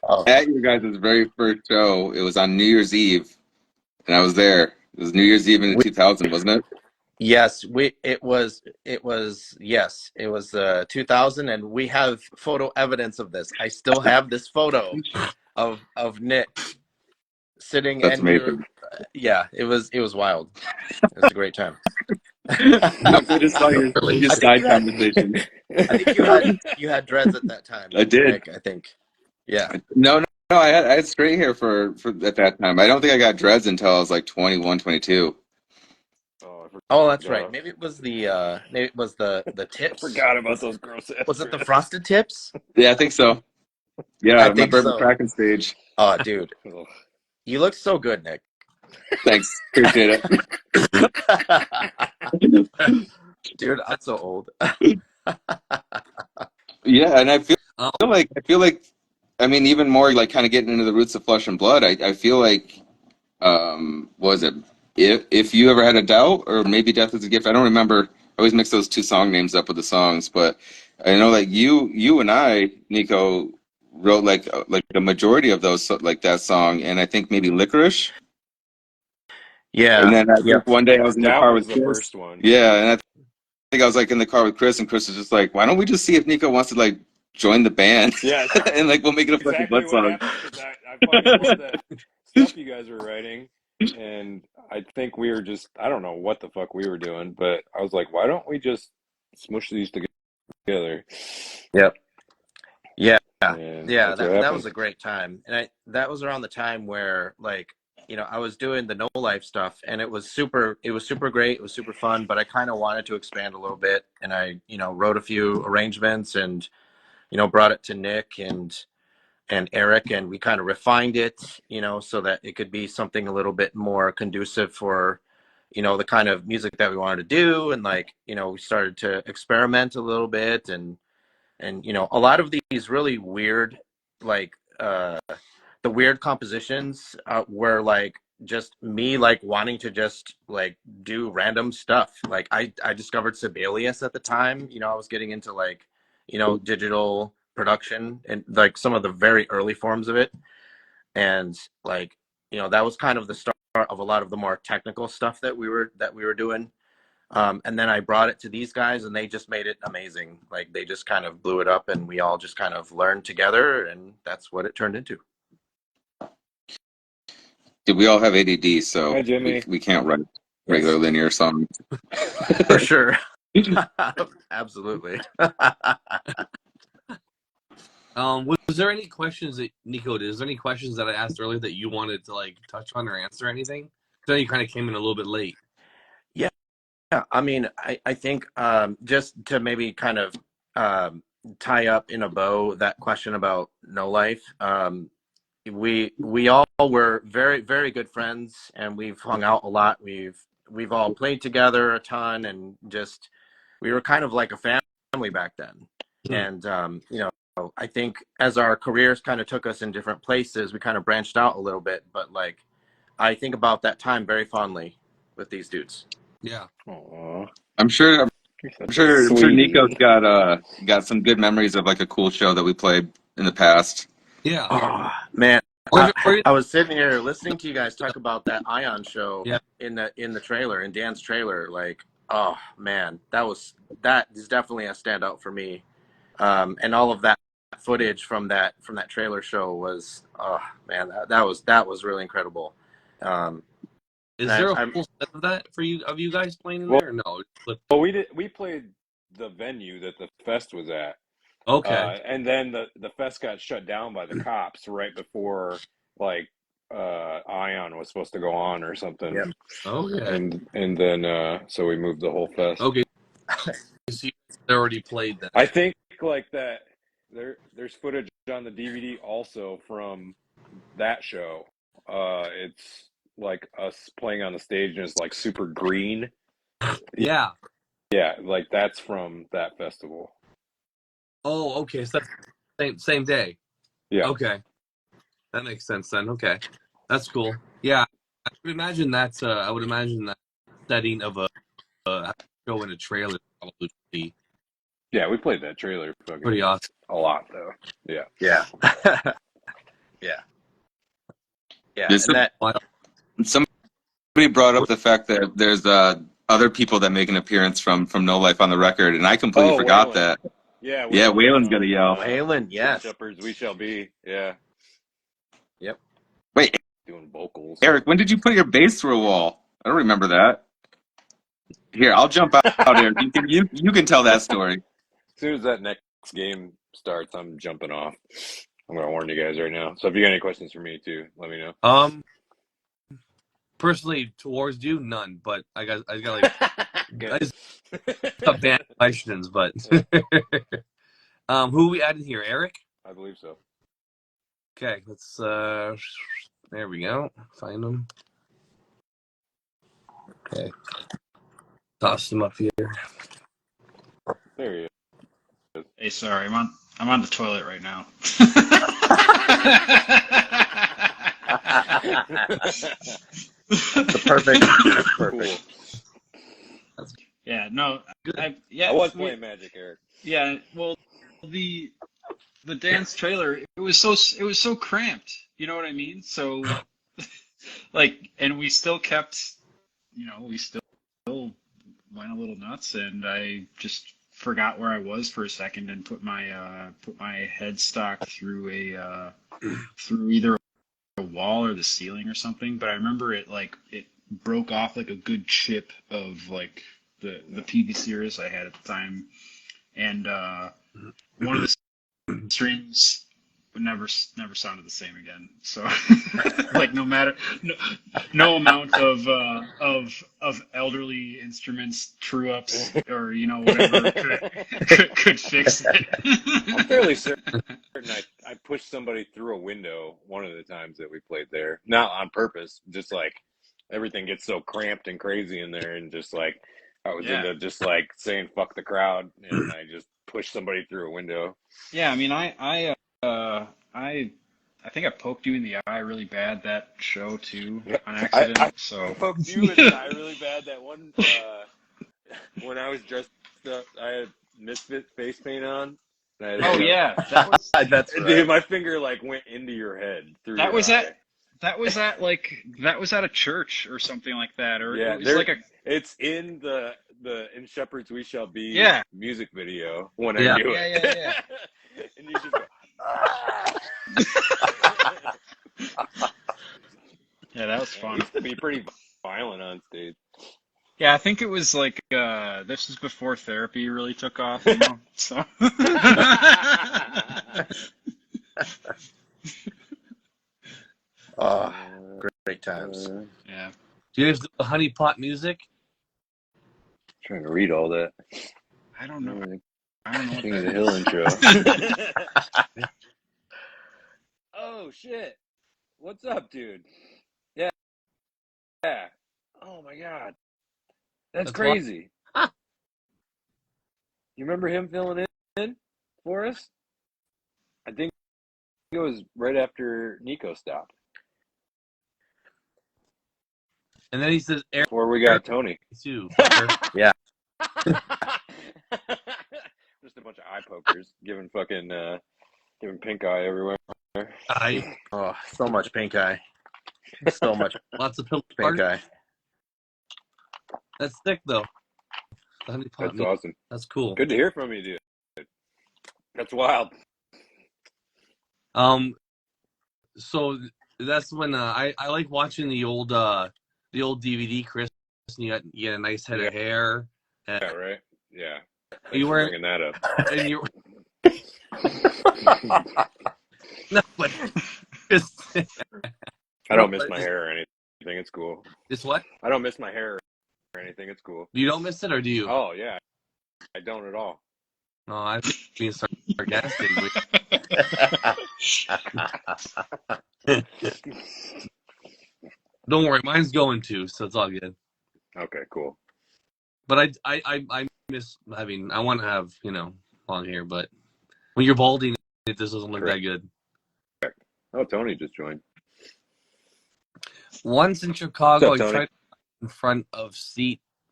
Oh, at your guys' very first show. It was on New Year's Eve, and I was there. It was New Year's Eve in 2000, wasn't it? yes, it was 2000, and we have photo evidence of this. I still have this photo of Nick sitting, That's and we were, amazing. yeah, it was wild. It was a great time. I just saw your I think side you had conversation. I think you had dreads at that time. I did. Nick, I think. Yeah. No. I had straight hair for at that time. I don't think I got dreads until I was like 21, 22. Oh, that's right. Maybe it was the tips. I forgot about those gross ass. Was it the frosted tips? Yeah, I think so. Yeah, I my think bourbon so. cracking stage. Oh, dude, you look so good, Nick. Thanks, appreciate it. Dude, I'm so old. Yeah, and I feel like I mean even more like kind of getting into the roots of Flesh and Blood. I feel like what was it, if you ever had a doubt, or maybe Death is a Gift. I don't remember. I always mix those two song names up with the songs, but I know like you and I, Nico, wrote like the majority of those, like that song, and I think maybe Licorice. Yeah. And then I Yeah. think one day I was in the Doubt car was with the Chris. first one. Yeah, and I think I was like in the car with Chris, and Chris was just like, "Why don't we just see if Nico wants to like join the band?" Yeah, and like we'll make it a fucking exactly Blood what song. happened. Because I fucking pulled that stuff you guys were writing, and I think we were just, I don't know what the fuck we were doing, but I was like, why don't we just smush these together? Yep. Yeah. And Yeah. that's what That happened. was a great time, and that was around the time where, like, I was doing the No Life stuff, and it was super great. It was super fun, but I kind of wanted to expand a little bit, and I wrote a few arrangements, and brought it to Nick and Eric, and we kind of refined it, so that it could be something a little bit more conducive for, the kind of music that we wanted to do. And like, we started to experiment a little bit, and a lot of these really weird, like, the weird compositions were like just me like wanting to just like do random stuff. Like I discovered Sibelius at the time. I was getting into like, digital production and like some of the very early forms of it. And like, that was kind of the start of a lot of the more technical stuff that we were doing. And then I brought it to these guys, and they just made it amazing. Like they just kind of blew it up, and we all just kind of learned together, and that's what it turned into. Dude, we all have ADD, so Hi, Jimmy. we can't write regular linear songs. For sure. Absolutely. Was there any questions that Nico did? Is there any questions that I asked earlier that you wanted to like touch on or answer anything? So you kind of came in a little bit late. Yeah, I mean, I think just to maybe kind of tie up in a bow that question about No Life, we all were very, very good friends, and we've hung out a lot. We've all played together a ton, and just we were kind of like a family back then. And I think as our careers kind of took us in different places, we kind of branched out a little bit. But like, I think about that time very fondly with these dudes. Yeah. Aww. I'm sure Sweetie. Nico's got some good memories of like a cool show that we played in the past. Yeah. Oh, man, I was sitting here listening to you guys talk about that Ion show Yeah. in the trailer, in Dan's trailer. Like, oh man, that is definitely a standout for me. And all of that footage from that trailer show was, oh man, that was really incredible. Is and there a I'm full set of that for you guys playing in Well, there? Or no. well, we played the venue that the fest was at. Okay. And then the fest got shut down by the cops right before like Ion was supposed to go on or something. Yep. Okay. And then so we moved the whole fest. Okay. So you already played that. I think like that there's footage on the DVD also from that show. It's like us playing on the stage and it's like super green. Yeah. Yeah, like that's from that festival. Oh, okay. So that's same day. Yeah. Okay. That makes sense then. Okay. That's cool. Yeah. I would imagine that's that setting of a show in a trailer probably be Yeah, we played that trailer fucking pretty awesome. a lot though. Yeah. Yeah. Yeah. Yeah. There's And that somebody brought up the fact that there's other people that make an appearance from No Life on the record, and I completely forgot Waylon. that. Yeah, Yeah, Waylon's gonna yell. Waylon, yes. Shepherds, we shall be. Yeah. Yep. Wait, Doing vocals. Eric, when did you put your bass through a wall? I don't remember that. Here, I'll jump out, Eric. You can tell that story. As soon as that next game starts, I'm jumping off. I'm gonna warn you guys right now. So if you got any questions for me too, let me know. Personally towards you, none. But I got like Good. I just got bad questions. But who we added here? Eric. I believe so. Okay, let's. There we go. Find him. Okay. Toss him up here. There he is. Hey, sorry, I'm on the toilet right now. The perfect. Cool. Yeah, no, I was playing Magic, Eric. Yeah, well, the dance trailer, it was so cramped. You know what I mean? So, like, and we still kept, we still went a little nuts, and I just forgot where I was for a second and put my headstock through through either a wall or the ceiling or something. But I remember it broke off like a good chip of like the PV I had at the time, and one of the strings never sounded the same again. So like no no amount of elderly instruments true ups or whatever could fix it. I'm fairly certain I pushed somebody through a window one of the times that we played there. Not on purpose, just like everything gets so cramped and crazy in there, and just like I was into just like saying fuck the crowd, and I just pushed somebody through a window. Yeah, I mean, I think I poked you in the eye really bad that show too on accident. I poked you in the eye really bad that one when I was dressed up. I had Misfit face paint on. Oh yeah, that was That's right. Dude, my finger like went into your head through. That your was eye. that was at a church or something like that, or Yeah, it was like a. It's in the In Shepherds We Shall Be music video when Yeah. I do it. Yeah. And you just go, Yeah, that was I fun. used to be pretty violent on stage. Yeah, I think it was like this was before therapy really took off, so. Oh, great times. Yeah. Do you guys do the honey pot music? Trying to read all that. I don't know. What King of that the Hill is. intro. Oh shit! What's up, dude? Yeah. Oh my god, that's crazy. You remember him filling in for us? I think it was right after Nico stopped. And then he says, Eric Before we got Tony. too. Yeah. Just a bunch of eye pokers giving pink eye everywhere. Oh, so much pink eye. So much Lots of pillow pink eye. That's sick though. The honey pot That's meat. awesome. That's cool. Good to hear from you, dude. That's wild. So that's when I like watching the old DVD, Chris. And you had a nice head of hair. And Yeah, right? Yeah. Thanks you for were bringing that up. and you no, but just, I don't miss my hair or anything. It's cool. It's what? I don't miss my hair or anything. It's cool. You don't miss it, or do you? Oh, yeah. I don't at all. No, I'm being sarcastic. Don't worry, mine's going to, so it's all good. Okay, cool. But I miss having. I want to have long hair, but when you're balding, it just doesn't look that good. Oh, Tony just joined. Once in Chicago, What's up, Tony?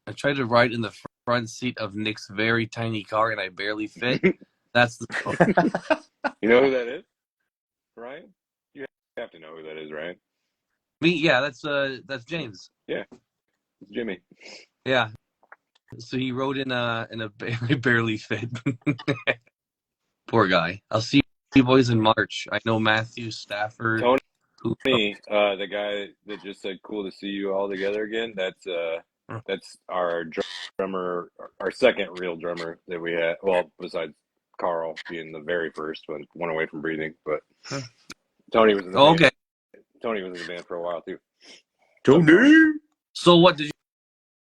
I tried to ride in the front seat of Nick's very tiny car, and I barely fit. That's the. You know who that is, Ryan? You have to know who that is, Ryan. Me, yeah, that's James. Yeah, it's Jimmy. Yeah, so he rode in a barely fit. Poor guy. I'll see you boys in March. I know Matthew Stafford. Tony, the guy that just said, "Cool to see you all together again." That's our drummer, our second real drummer that we had. Well, besides Carl being the very first one away from breathing, but Tony was in the band. Okay. Tony was in the band for a while too. Tony. So what did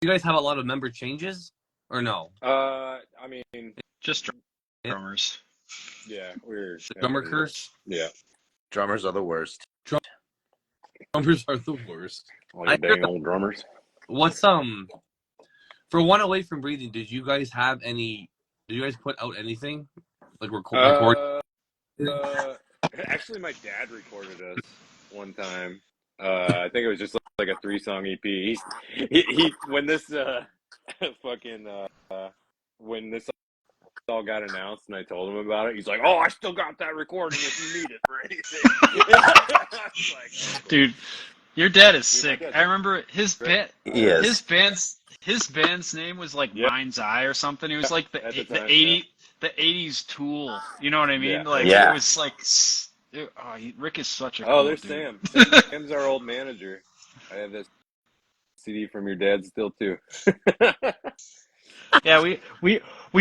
you guys have a lot of member changes or no? I mean, just drummers. Yeah, we're drummer curse. Yeah, drummers are the worst. Drummers are the worst. All you dang old drummers. What's for one away from breathing? Did you guys have any? Did you guys put out anything like record? Actually, my dad recorded us one time. I think it was just like a 3-song EP. He when this when this all got announced and I told him about it, he's like, "Oh, I still got that recording if you need it for anything." Like, dude, your dad is sick. I remember his band's name was like Mind's Eye or something. It was like the 80s Tool. You know what I mean? It was like. Rick is such a cool there's dude. Sam. Sam's our old manager. I have this CD from your dad still too. Yeah, we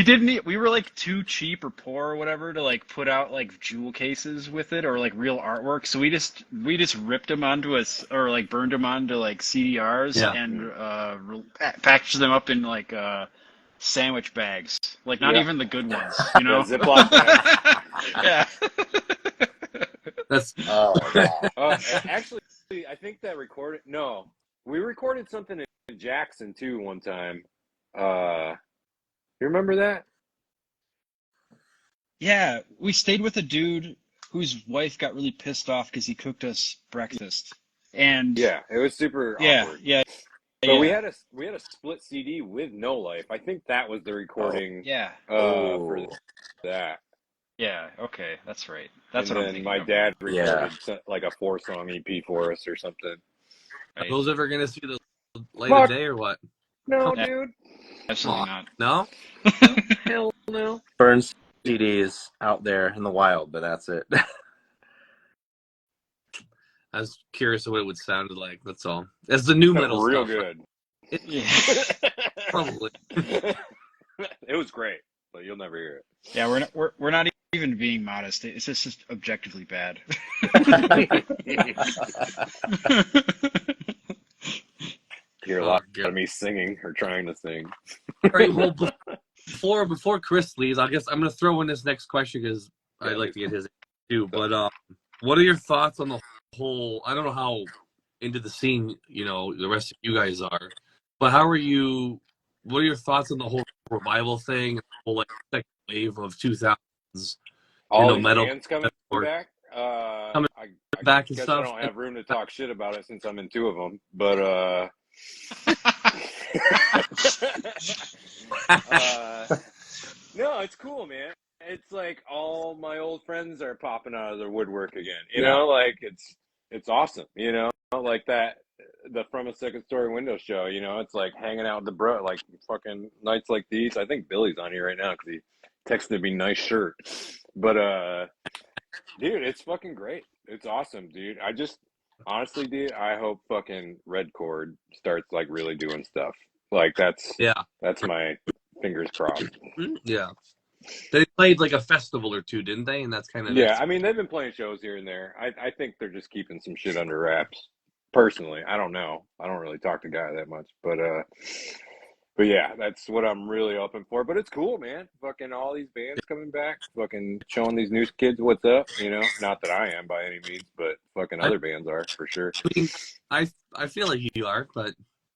didn't. We were like too cheap or poor or whatever to like put out like jewel cases with it or like real artwork. So we just ripped them onto us or like burned them onto like CDRs and packaged them up in like sandwich bags. Like not even the good ones, you know. Ziploc bags. Yeah. That's actually, I think that recorded. No, we recorded something in Jackson too one time. You remember that? Yeah, we stayed with a dude whose wife got really pissed off because he cooked us breakfast, and it was super awkward. But we had a split CD with No Life. I think that was the recording. For that. Yeah, okay, that's right. And then my dad recorded like a 4-song EP for us or something. Are those ever gonna see the light of day or what? No, dude. Absolutely not. No? Hell no. Burns CDs out there in the wild, but that's it. I was curious of what it would sound like. That's all. It's the new metal real stuff. Good. Yeah. Probably. It was great, but you'll never hear it. Yeah, we're not even being modest. It's just objectively bad. Hear a lot of me singing or trying to sing. All right. Well, before Chris leaves, I guess I'm gonna throw in this next question because I'd like to get his too. But what are your thoughts on the whole? I don't know how into the scene the rest of you guys are, but what are your thoughts on the whole revival thing, the whole like second wave of 2000s? All these metal bands coming back. Coming back and guess stuff. I don't have room to talk shit about it since I'm in 2 of them, but no, it's cool, man. it's like all my old friends are popping out of their woodwork again. You Yeah. know, like it's awesome. You know, like that the From a Second Story Window show. You know, it's like hanging out with the bro, like fucking nights like these. I think Billy's on here right now because he texted me nice shirt. But dude, it's fucking great. It's awesome, dude. I just honestly, dude, I hope fucking Red Chord starts like really doing stuff. Like Yeah. that's my fingers crossed. Yeah. They played like a festival or two, didn't they? And that's kind of Yeah, it. I mean they've been playing shows here and there. I think they're just keeping some shit under wraps. Personally, I don't know. I don't really talk to Guy that much, but yeah, that's what I'm really hoping for. But it's cool, man. Fucking all these bands coming back, fucking showing these new kids what's up. You know, not that I am by any means, but fucking I other bands are for sure. mean, I feel like you are, but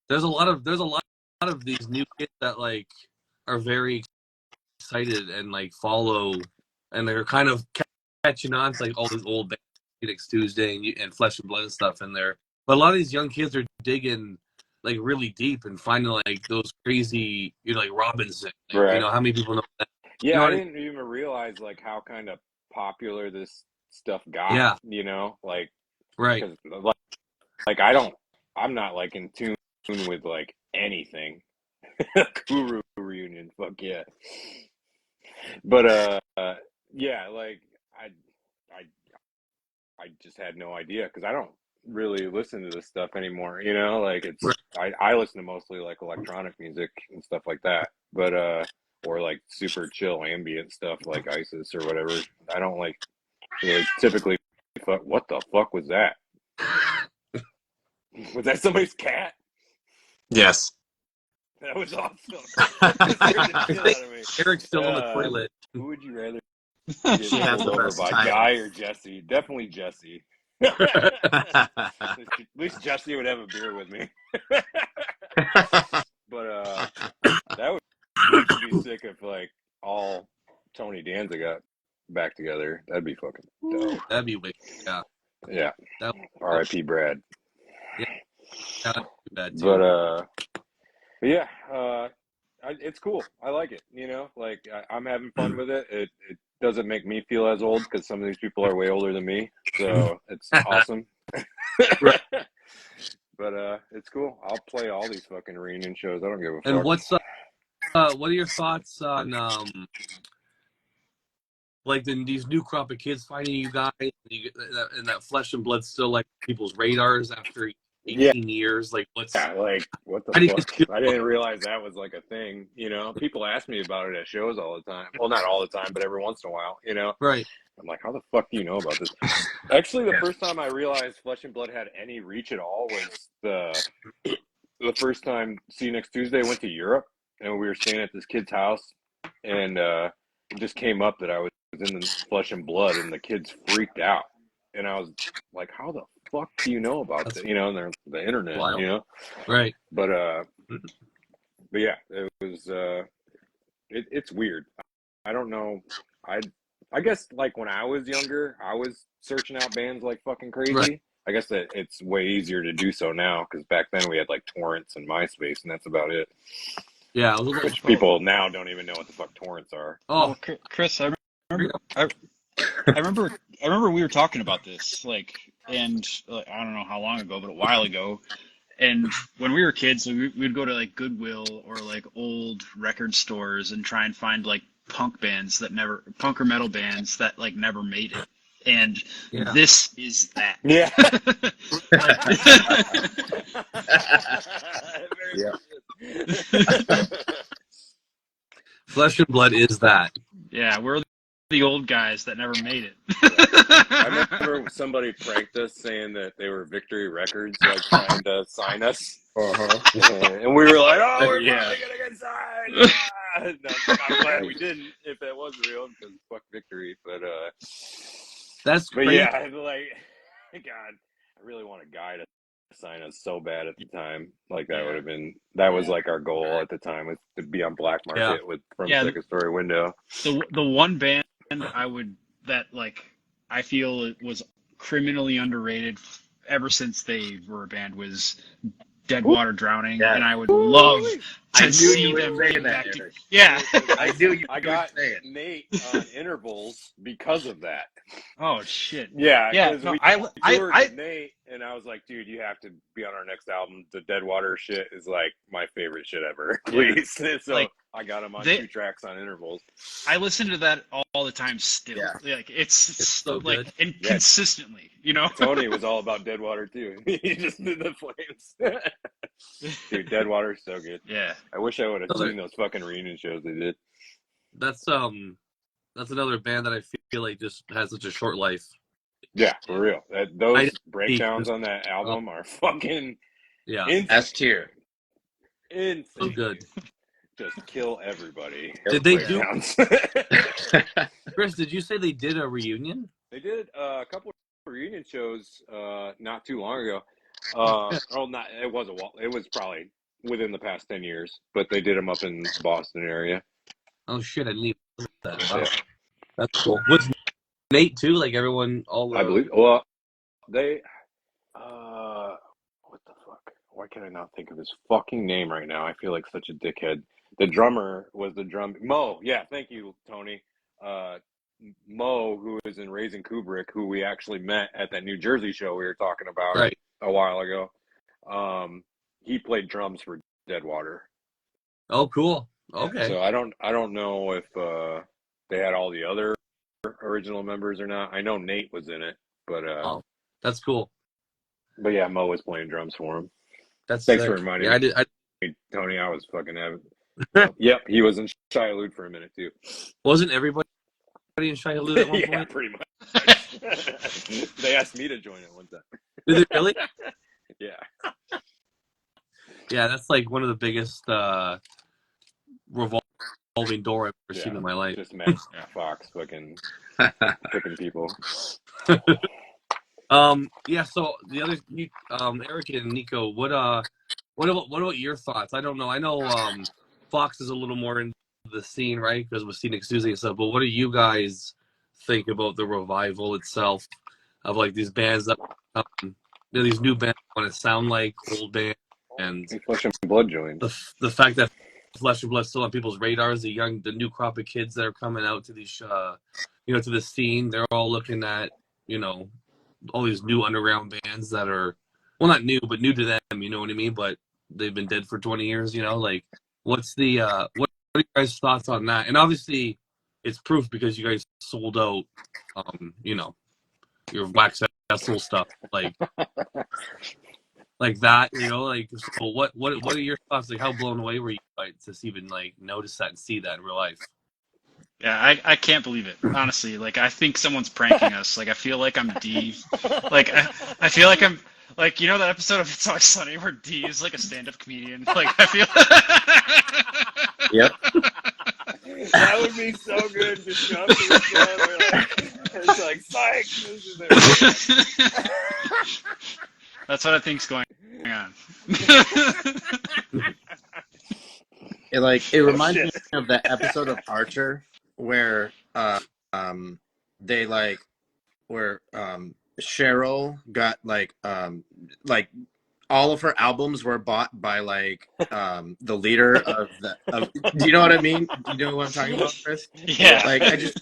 there's a lot of these new kids that like are very excited and like follow, and they're kind of catching on to like all these old bands, Phoenix Tuesday and Flesh and Blood and stuff in there. But a lot of these young kids are digging like really deep and finding like those crazy, like Robinson. You Right. know how many people know that? You Yeah, know I what I mean? didn't even realize like how kind of popular this stuff got. Yeah, You know, like right. because like I'm not like in tune with like anything. Guru reunion, fuck yeah. But yeah, like I I just had no idea because I don't really listen to this stuff anymore. You know, like Right. I listen to mostly like electronic music and stuff like that. But or like super chill ambient stuff like ISIS or whatever. I don't like really typically. What the fuck was that? Was that somebody's cat? Yes. That was awesome. That scared the I shit think out of me. Eric's still in the toilet. Who would you rather get She has pulled the over best by, timing. Guy or Jesse? Definitely Jesse. At least Jesse would have a beer with me. But that would be sick if like all Tony Danza got back together. That'd be fucking dope. That'd be wicked. Yeah. Yeah. That R.I.P. Brad. yeah, that'd be bad too. But yeah, it's cool. I like it. You know, like I'm having fun with it. It doesn't make me feel as old because some of these people are way older than me. So it's awesome. Right. But it's cool. I'll play all these fucking reunion shows. I don't give a And fuck. what are your thoughts on like these new crop of kids finding you guys and that Flesh and Blood still like people's radars after Yeah, 18 years? Like like what the how do you guys fuck? feel I about didn't realize that was like a thing. You know, people ask me about it at shows all the time. Well, not all the time, but every once in a while. You know, right? I'm like, how the fuck do you know about this? Actually, the first time I realized Flesh and Blood had any reach at all was the first time See Next Tuesday went to Europe, and we were staying at this kid's house, and it just came up that I was in the Flesh and Blood, and the kids freaked out, and I was like, how the fuck do you know about That's that? You know, and the internet, wild. you know. Right. But yeah, it was it's weird. I don't know. I guess like when I was younger, I was searching out bands like fucking Right. crazy. I guess that it's way easier to do so now because back then we had like torrents and MySpace, and that's about it. Yeah. It was a little, Which people now don't even know what the fuck torrents are. oh, Chris, I remember we were talking about this, like, and I don't know how long ago, but a while ago. And when we were kids, we'd go to like Goodwill or like old record stores and try and find like punk or metal bands that like never made it. And yeah. this is that. Yeah. Yeah. Flesh and Blood is that. Yeah, we're the old guys that never made it. I remember somebody pranked us saying that they were Victory Records, like trying to sign us. And we were like, oh, we're finally going to get signed. No, I'm glad we didn't, if that was real, because fuck Victory. That's But crazy. yeah, like, God, I really want a guy to sign us so bad at the time. Like that would have been, that was like our goal at the time, was to be on Black Market with From Second Story Window. The one band I feel it was criminally underrated ever since they were a band was Deadwater Drowning, Yeah. and I would love I knew see you them would say get that, back to. Eric. Yeah. I knew you I would got say it. Nate on intervals because of that. Oh shit. Yeah, Yeah. because No, we toured with Nate, and I was like, dude, you have to be on our next album. The Deadwater shit is like my favorite shit ever. Please. And so like I got him on they. 2 tracks on intervals. I listen to that all the time still. Yeah. Like It's so like good. and Yeah. consistently, you know. Tony was all about Deadwater too. He just did the flames. Dude, Deadwater's so good. Yeah. I wish I would have Another- seen those fucking reunion shows they did. That's another band that I feel like just has such a short life. Yeah, for real. I Those breakdowns on that Oh, album are fucking yeah, insane. S tier. Insane. so good. Just kill everybody. Did they Yeah. do? Chris, did you say they did a reunion? They did a couple of reunion shows not too long ago. Oh, not it was a while. It was probably within the past 10 years, but they did them up in Boston area. Oh shit, I didn't even know that. Wow. Yeah. That's cool. Was Nate too? Like everyone, all I believe. Well, they. What the fuck? Why can I not think of his fucking name right now? I feel like such a dickhead. The drummer was the drum. Mo. Yeah, thank you, Tony. Mo, who is in Raising Kubrick, who we actually met at that New Jersey show we were talking about right. a while ago. He played drums for Deadwater. Oh, cool. Okay. So I don't know if they had all the other original members or not. I know Nate was in it, but Oh, that's cool. yeah, Mo was playing drums for him. That's Thanks sick. for reminding Yeah, me. I Tony, I was fucking having. Yep, he was in Shia for a minute too. wasn't everybody in Shia at one Yeah, point. pretty much. They asked me to join it one time. Did they really? Yeah. Yeah, that's like one of the biggest revolving door I've ever seen in my life. Just Matt Fox fucking picking people. Yeah. So the other, Eric and Nico, what about your thoughts? I don't know. I know Fox is a little more in the scene, right? Because with Scenic Susie and stuff. But what do you guys think about the revival itself of like these bands that these new bands want to sound like old bands, and Flesh and Blood joined. the fact that Flesh and Blood's still on people's radars, the new crop of kids that are coming out to these to the scene, they're all looking at all these new underground bands that are, well, not new, but new to them, you know what I mean? But they've been dead for 20 years, like, what's the, what are you guys' thoughts on that? And obviously, it's proof because you guys sold out, your Wax Vessel stuff, like that, so what are your thoughts? Like, how blown away were you to even, like, notice that and see that in real life? Yeah, I can't believe it. Honestly, like I think someone's pranking us. Like I feel like I'm D. Like I feel like I'm like that episode of It's Always Sunny where D is like a stand-up comedian. Like I feel. Yep. That would be so good to show up to the show. It's like psych. This is it. That's what I think's going on. It reminds me of that episode of Archer where they where Cheryl got like all of her albums were bought by the leader of do you know what I mean? Do you know what I'm talking about, Chris? Yeah. Like I just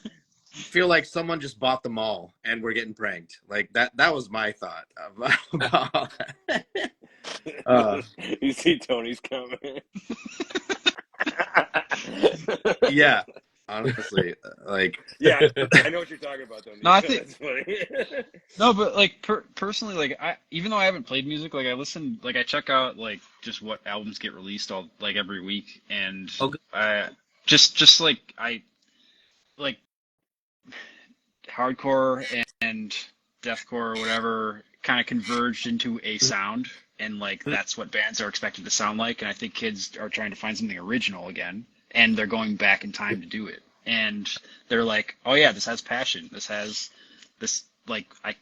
feel like someone just bought them all and we're getting pranked. Like that was my thought about that. You see Tony's coming. Yeah, honestly, yeah, I know what you're talking about, though. No, I think That's funny. no, but like personally, like even though I haven't played music, like I listen, like I check out like just what albums get released every week, and Okay. I just like I like hardcore and deathcore or whatever kind of converged into a sound, and like that's what bands are expected to sound like, and I think kids are trying to find something original again, and they're going back in time to do it, and they're like, oh yeah, this has passion, this has this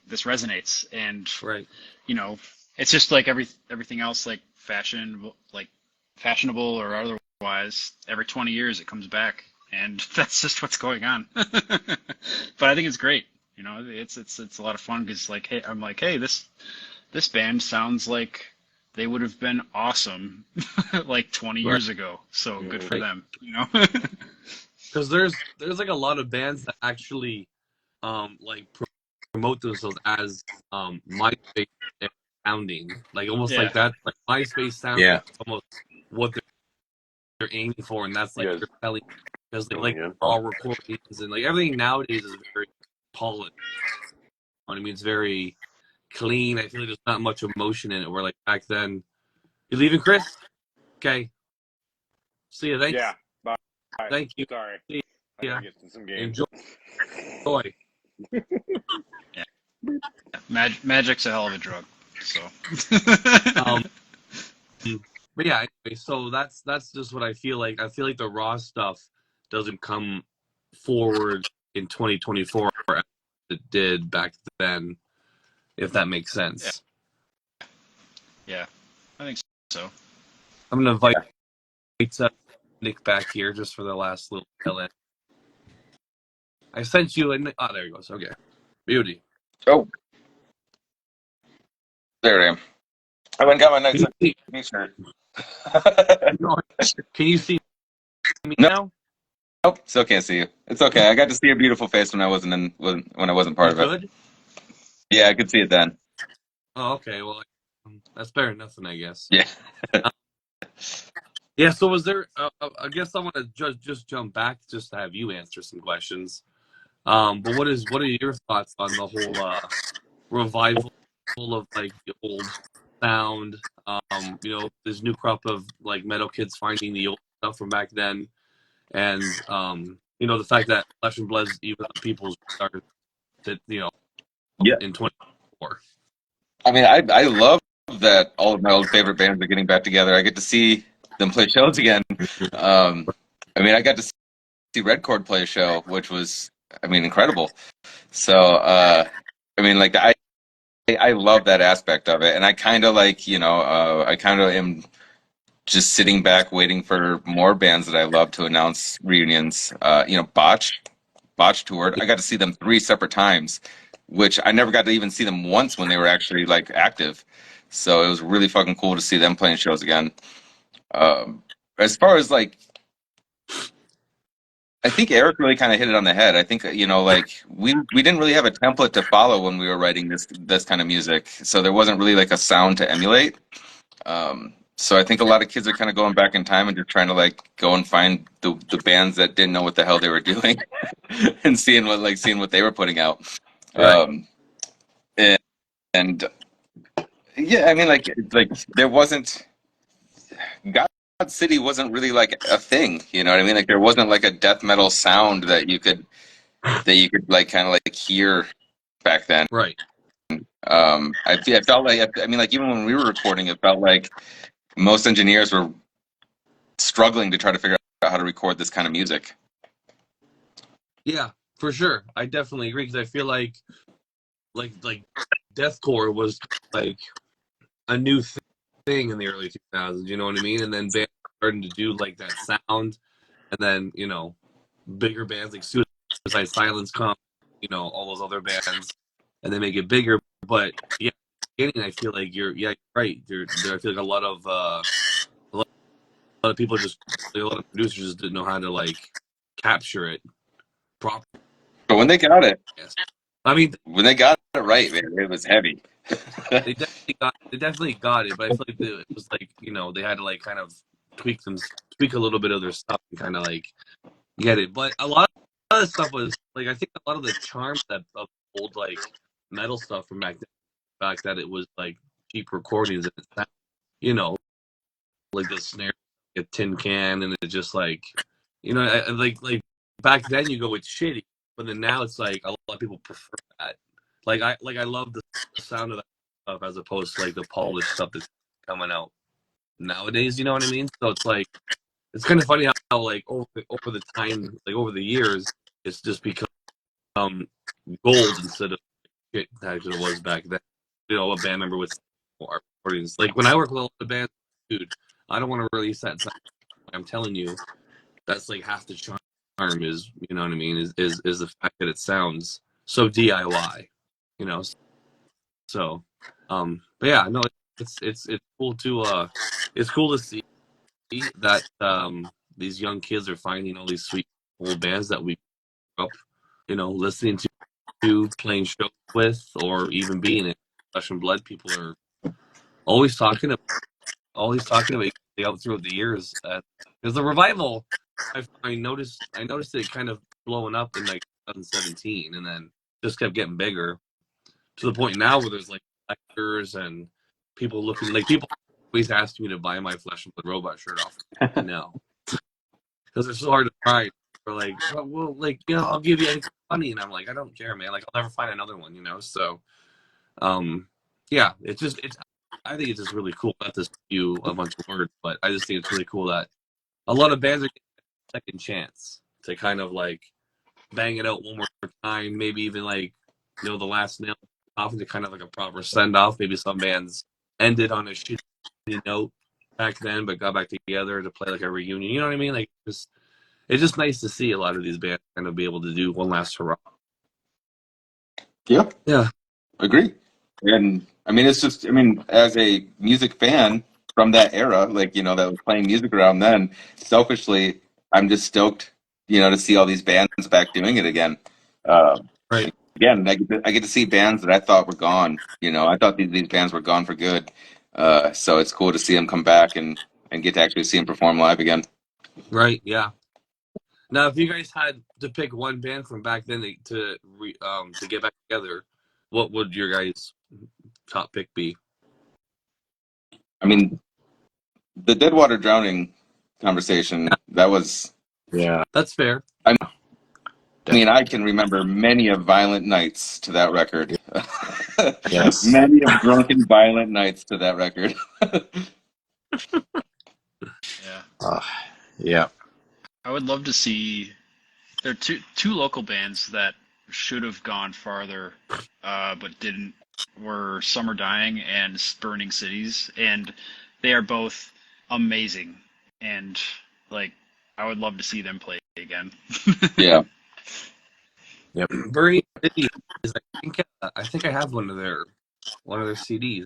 this resonates, and Right. it's just like everything else, like fashionable or otherwise, every 20 years it comes back, and that's just what's going on. But I think it's great. It's a lot of fun because hey, I'm like, hey, this band sounds like they would have been awesome like 20 Right. years ago. So good for Right. them, you know. Because there's like a lot of bands that actually like promote themselves as MySpace sounding, like almost Yeah. like that, like MySpace sounding Yeah. is almost what they're aiming for, and that's You like guys they're selling because they going like in? raw recordings and like everything nowadays is very polished. I mean, it's very clean. I feel like there's not much emotion in it. Where like back then, you leaving, Chris? Okay, see you. Thanks. Yeah. Bye. Thank you. Sorry. See I ya. gotta get to some games. Enjoy. Yeah. Magic's a hell of a drug. So. Um, but yeah, anyway, so that's just what I feel like. I feel like the raw stuff doesn't come forward in 2024 as it did back then, if that makes sense. Yeah, I think so. I'm gonna invite Nick back here just for the last little fill in. I sent you an there he goes. Okay. Beauty. Oh, there I am. I went and got my nice Can you t-shirt. see, can you see me No, now? nope, still can't see you. It's okay. I got to see your beautiful face when I wasn't when I wasn't part You of it. could? Yeah, I could see it then. Oh, okay. Well, that's better than nothing, I guess. Yeah. Yeah. So, was there? I guess I want to just jump back just to have you answer some questions. But what are your thoughts on the whole revival of like the old sound? This new crop of like metal kids finding the old stuff from back then, and the fact that Flesh and Blood's even on people's started to Yeah. in 2024. I mean, I love that all of my old favorite bands are getting back together. I get to see them play shows again. I mean, I got to see Red Chord play a show, which was, I mean, incredible. So, I mean, like, I love that aspect of it. And I kind of like, I kind of am just sitting back waiting for more bands that I love to announce reunions. Botch toured. I got to see them 3 separate times, which I never got to even see them once when they were actually like active. So it was really fucking cool to see them playing shows again. As far as like, I think Eric really kind of hit it on the head. I think like we didn't really have a template to follow when we were writing this kind of music, so there wasn't really like a sound to emulate. So I think a lot of kids are kind of going back in time and just trying to like go and find the bands that didn't know what the hell they were doing and seeing what they were putting out. Right. And, and yeah, I mean like there wasn't God City wasn't really like a thing, you know what I mean? Like there wasn't like a death metal sound that you could like kind of like hear back then. Right. I felt like I mean like even when we were recording, it felt like most engineers were struggling to try to figure out how to record this kind of music. Yeah, for sure. I definitely agree because I feel like deathcore was like a new thing in the early 2000s. You know what I mean? And then bands starting to do like that sound, and then bigger bands like Suicide Silence come, all those other bands, and they make it bigger. But yeah, beginning, I feel like you're right. I feel like a lot of people a lot of producers just didn't know how to like capture it properly. But when they got it, I mean, when they got it right, man, it was heavy. they definitely got it, but I feel like it was like they had to like kind of tweak a little bit of their stuff and kind of like get it. But a lot of the stuff was like I think a lot of the charm of old like metal stuff from back then, the fact that it was like cheap recordings and it's like the snare, a tin can, and it's just like like back then you go it's shitty, but then now it's like a lot of people prefer that. Like I love the sound of that stuff as opposed to like the polished stuff that's coming out nowadays. You know what I mean? So it's like it's kind of funny how like over the time, like over the years, it's just become gold instead of shit that it was back then. A band member with more recordings. Like when I work with a lot of bands, dude, I don't want to release that sound. I'm telling you, that's like half the charm is, you know what I mean, is the fact that it sounds so DIY, So but yeah, no, it's cool to see that these young kids are finding all these sweet old bands that we grew up, listening to, playing shows with, or even being in Flesh and Blood. People are always talking about out throughout the years. Because the revival, I noticed it kind of blowing up in like 2017, and then just kept getting bigger to the point now where there's like collectors and people always ask me to buy my Flesh and Blood Robot shirt off. No, because they're so hard to find. They're like, well, like, I'll give you any money, and I'm like, I don't care, man. Like, I'll never find another one, So, yeah, I think it's just really cool. Not to spew a bunch of words, but I just think it's really cool that a lot of bands are getting a second chance to kind of like bang it out one more time. Maybe even like, the last nail off into kind of like a proper send off. Maybe some bands ended on a shitty note back then, but got back together to play like a reunion. You know what I mean? Like, it's just nice to see a lot of these bands kind of be able to do one last hurrah. Yeah. Yeah. Agree. And I mean, it's just, I mean, as a music fan from that era, like, that was playing music around then, selfishly, I'm just stoked, to see all these bands back doing it again. Right. Again, I get to see bands that I thought were gone. I thought these bands were gone for good. So it's cool to see them come back and get to actually see them perform live again. Right. Yeah. Now, if you guys had to pick one band from back then to get back together, what would your guys' top pick be? I mean, the Deadwater Drowning conversation, that was... Yeah. That's fair. I mean, I can remember many of violent nights to that record. Yes. Many of drunken, violent nights to that record. Yeah. Yeah. I would love to see. There are two local bands that should have gone farther, but didn't. Were Summer Dying and Burning Cities, and they are both amazing. And like, I would love to see them play again. Yeah. Yep. Burning City is, I think I have one of their CDs,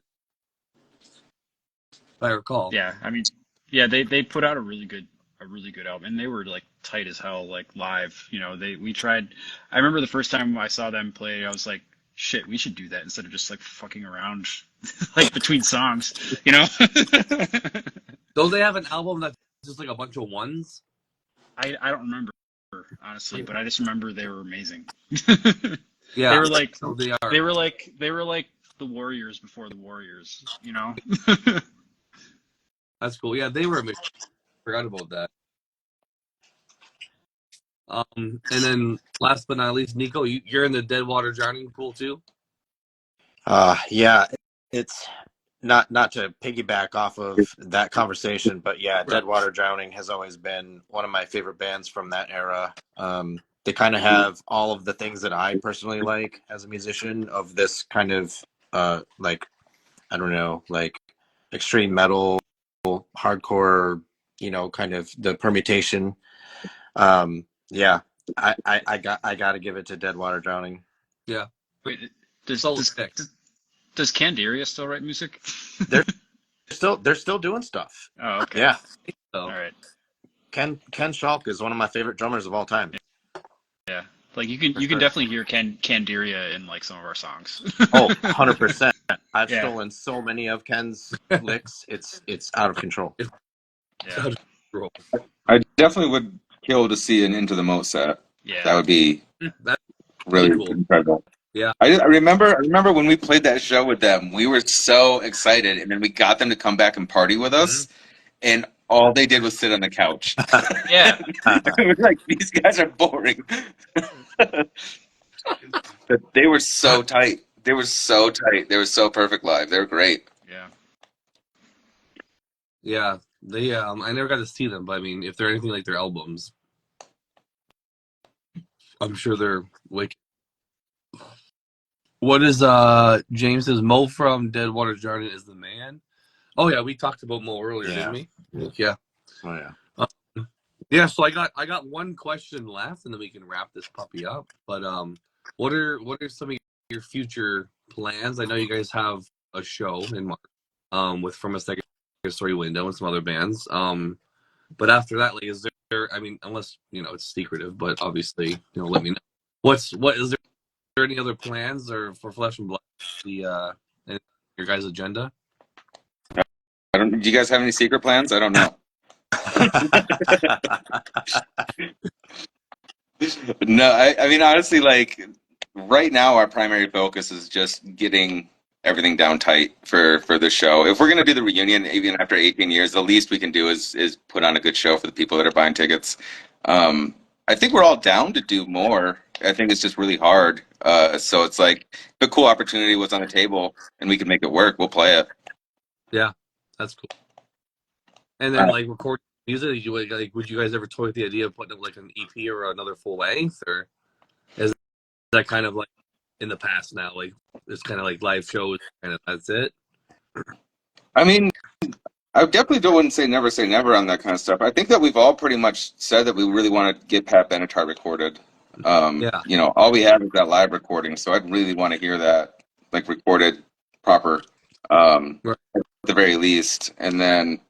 if I recall. Yeah, I mean, yeah, they put out a really good album, and they were like tight as hell, like live. We tried. I remember the first time I saw them play, I was like, shit, we should do that instead of just like fucking around, like between songs. Don't they have an album that's just like a bunch of ones? I don't remember honestly, but I just remember they were amazing. Yeah, they were like so they are. they were like the Warriors before the Warriors. That's cool. Yeah, they were amazing. Forgot about that. And then last but not least, Nico, you're in the Deadwater Drowning pool too? Yeah, it's not to piggyback off of that conversation, but yeah, Deadwater Drowning has always been one of my favorite bands from that era. They kind of have all of the things that I personally like as a musician, of this kind of like, I don't know, like extreme metal, hardcore, kind of the permutation. Yeah, I got to give it to Deadwater Drowning. Yeah. Wait, does Pick. does Candiria still write music? They're still doing stuff. Oh, okay. Yeah. So, All right. Ken Schalk is one of my favorite drummers of all time. Yeah. Like you can sure. definitely hear Candiria in like some of our songs. Oh, 100%. I've Yeah. stolen so many of Ken's licks. It's out of control. Yeah. I definitely would kill to see an Into the Moat set. Yeah. That would be That's really cool. incredible. Yeah. I remember when we played that show with them, we were so excited, and then we got them to come back and party with us, and all they did was sit on the couch. Yeah. We were like, these guys are boring. But they were so tight. They were so tight. They were so perfect live. They were great. Yeah. Yeah. They I never got to see them, but I mean, if they're anything like their albums, I'm sure they're wicked. What is James says Mo from Deadwater Drowning is the man? Oh yeah, we talked about Mo earlier, didn't we? Yeah. Oh yeah. Yeah, so I got one question left, and then we can wrap this puppy up. But what are some of your future plans? I know you guys have a show in March. with From a Second Story Window and some other bands. But after that, like, is there? I mean, unless it's secretive, but obviously, let me know. What is there any other plans or for Flesh and Blood? Your guys' agenda? Do you guys have any secret plans? I don't know. No, I mean, honestly, like right now, our primary focus is just getting everything down tight for the show. If we're gonna do the reunion, even after 18 years, the least we can do is put on a good show for the people that are buying tickets. I think we're all down to do more. I think it's just really hard. So it's like if a cool opportunity was on the table and we can make it work, we'll play it. Yeah, that's cool. And then like recording music, would you guys ever toy with the idea of putting up like an EP or another full length, or is that kind of like in the past now? Like it's kind of like live shows, and that's it. I mean, I definitely wouldn't say never on that kind of stuff. I think that we've all pretty much said that we really want to get Pat Benatar recorded. Yeah. All we have is that live recording, so I'd really want to hear that like recorded proper, Right. at the very least. And then,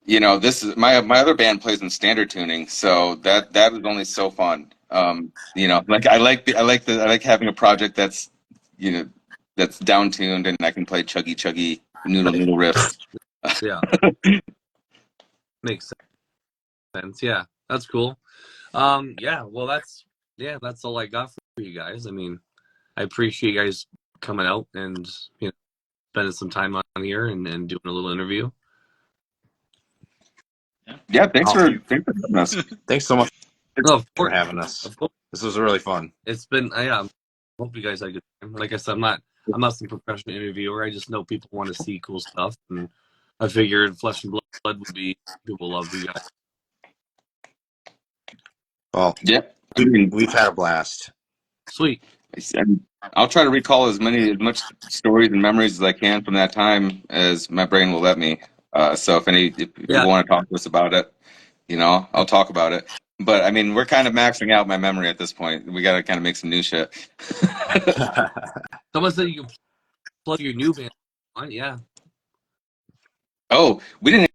this is my other band plays in standard tuning, so that is only so fun. Like I like having a project that's that's down tuned and I can play chuggy noodle riffs. Yeah. Makes sense. Yeah, that's cool. Yeah. Well, that's all I got for you guys. I mean, I appreciate you guys coming out and spending some time on here and doing a little interview. Yeah, thanks for having us. Thanks so much Of for course. having us. Of course. This was really fun. It's been. I hope you guys had a good time. Like I said, I'm not some professional interviewer. I just know people want to see cool stuff, and I figured Flesh and Blood would be people love you guys. Well, Yeah, we've had a blast. Sweet. I'll try to recall as much stories and memories as I can from that time as my brain will let me. So if people want to talk to us about it, I'll talk about it. But I mean, we're kind of maxing out my memory at this point. We got to kind of make some new shit. Someone said you can plug your new band on. Yeah. Oh, we didn't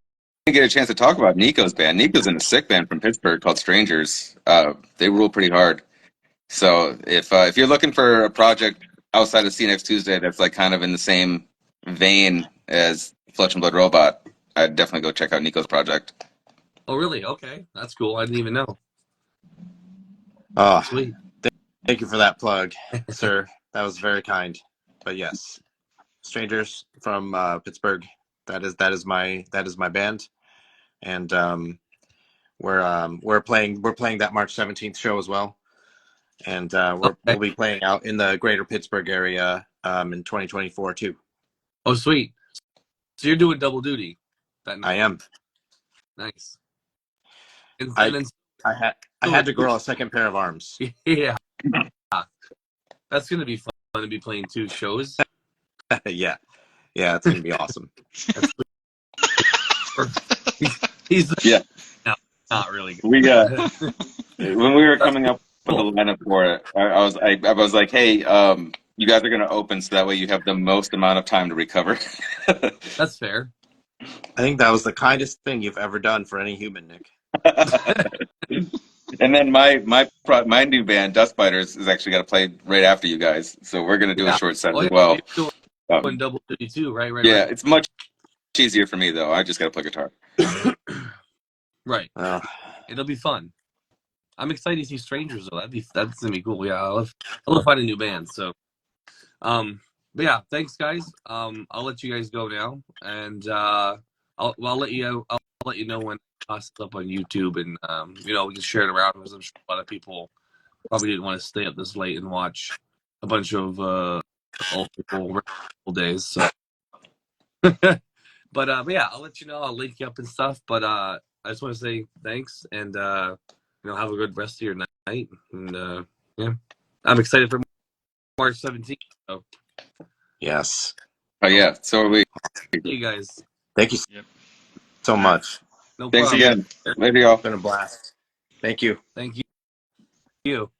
get a chance to talk about Nico's band. Nico's in a sick band from Pittsburgh called Strangers. They rule pretty hard. So if you're looking for a project outside of See Next Tuesday that's like kind of in the same vein as Flesh and Blood Robot, I'd definitely go check out Nico's project. Oh, really? Okay, that's cool. I didn't even know. Oh, sweet. Thank you for that plug, sir. That was very kind. But yes, Strangers from Pittsburgh. That is my band, and we're playing that March 17th show as well, and we'll be playing out in the greater Pittsburgh area in 2024 too. Oh, sweet. So you're doing double duty that night. I am. Nice. I had to grow a second pair of arms. Yeah. That's gonna be fun to be playing 2 shows. Yeah, it's gonna be awesome. He's yeah. No, not really. We when we were coming up with the lineup for it, I was like, hey, you guys are gonna open so that way you have the most amount of time to recover. That's fair. I think that was the kindest thing you've ever done for any human, Nick. And then my new band, Dust Biters, is actually got to play right after you guys, so we're gonna do a short set as well. Doing double duty too, right? Yeah, it's much easier for me though. I just got to play guitar. Right. It'll be fun. I'm excited to see Strangers though. That's gonna be cool. Yeah, I love finding new bands. So, but yeah, thanks guys. I'll let you guys go now, and I'll let you know when I post it up on YouTube, and we can share it around because I'm sure a lot of people probably didn't want to stay up this late and watch a bunch of old people days. So, but yeah, I'll let you know. I'll link you up and stuff. But I just want to say thanks, and have a good rest of your night. And yeah, I'm excited for March 17th. So. Yes. Oh yeah. So are we. See you guys. Thank you so much. No Thanks problem. again. Later, y'all. It's been a blast. Thank you. Thank you.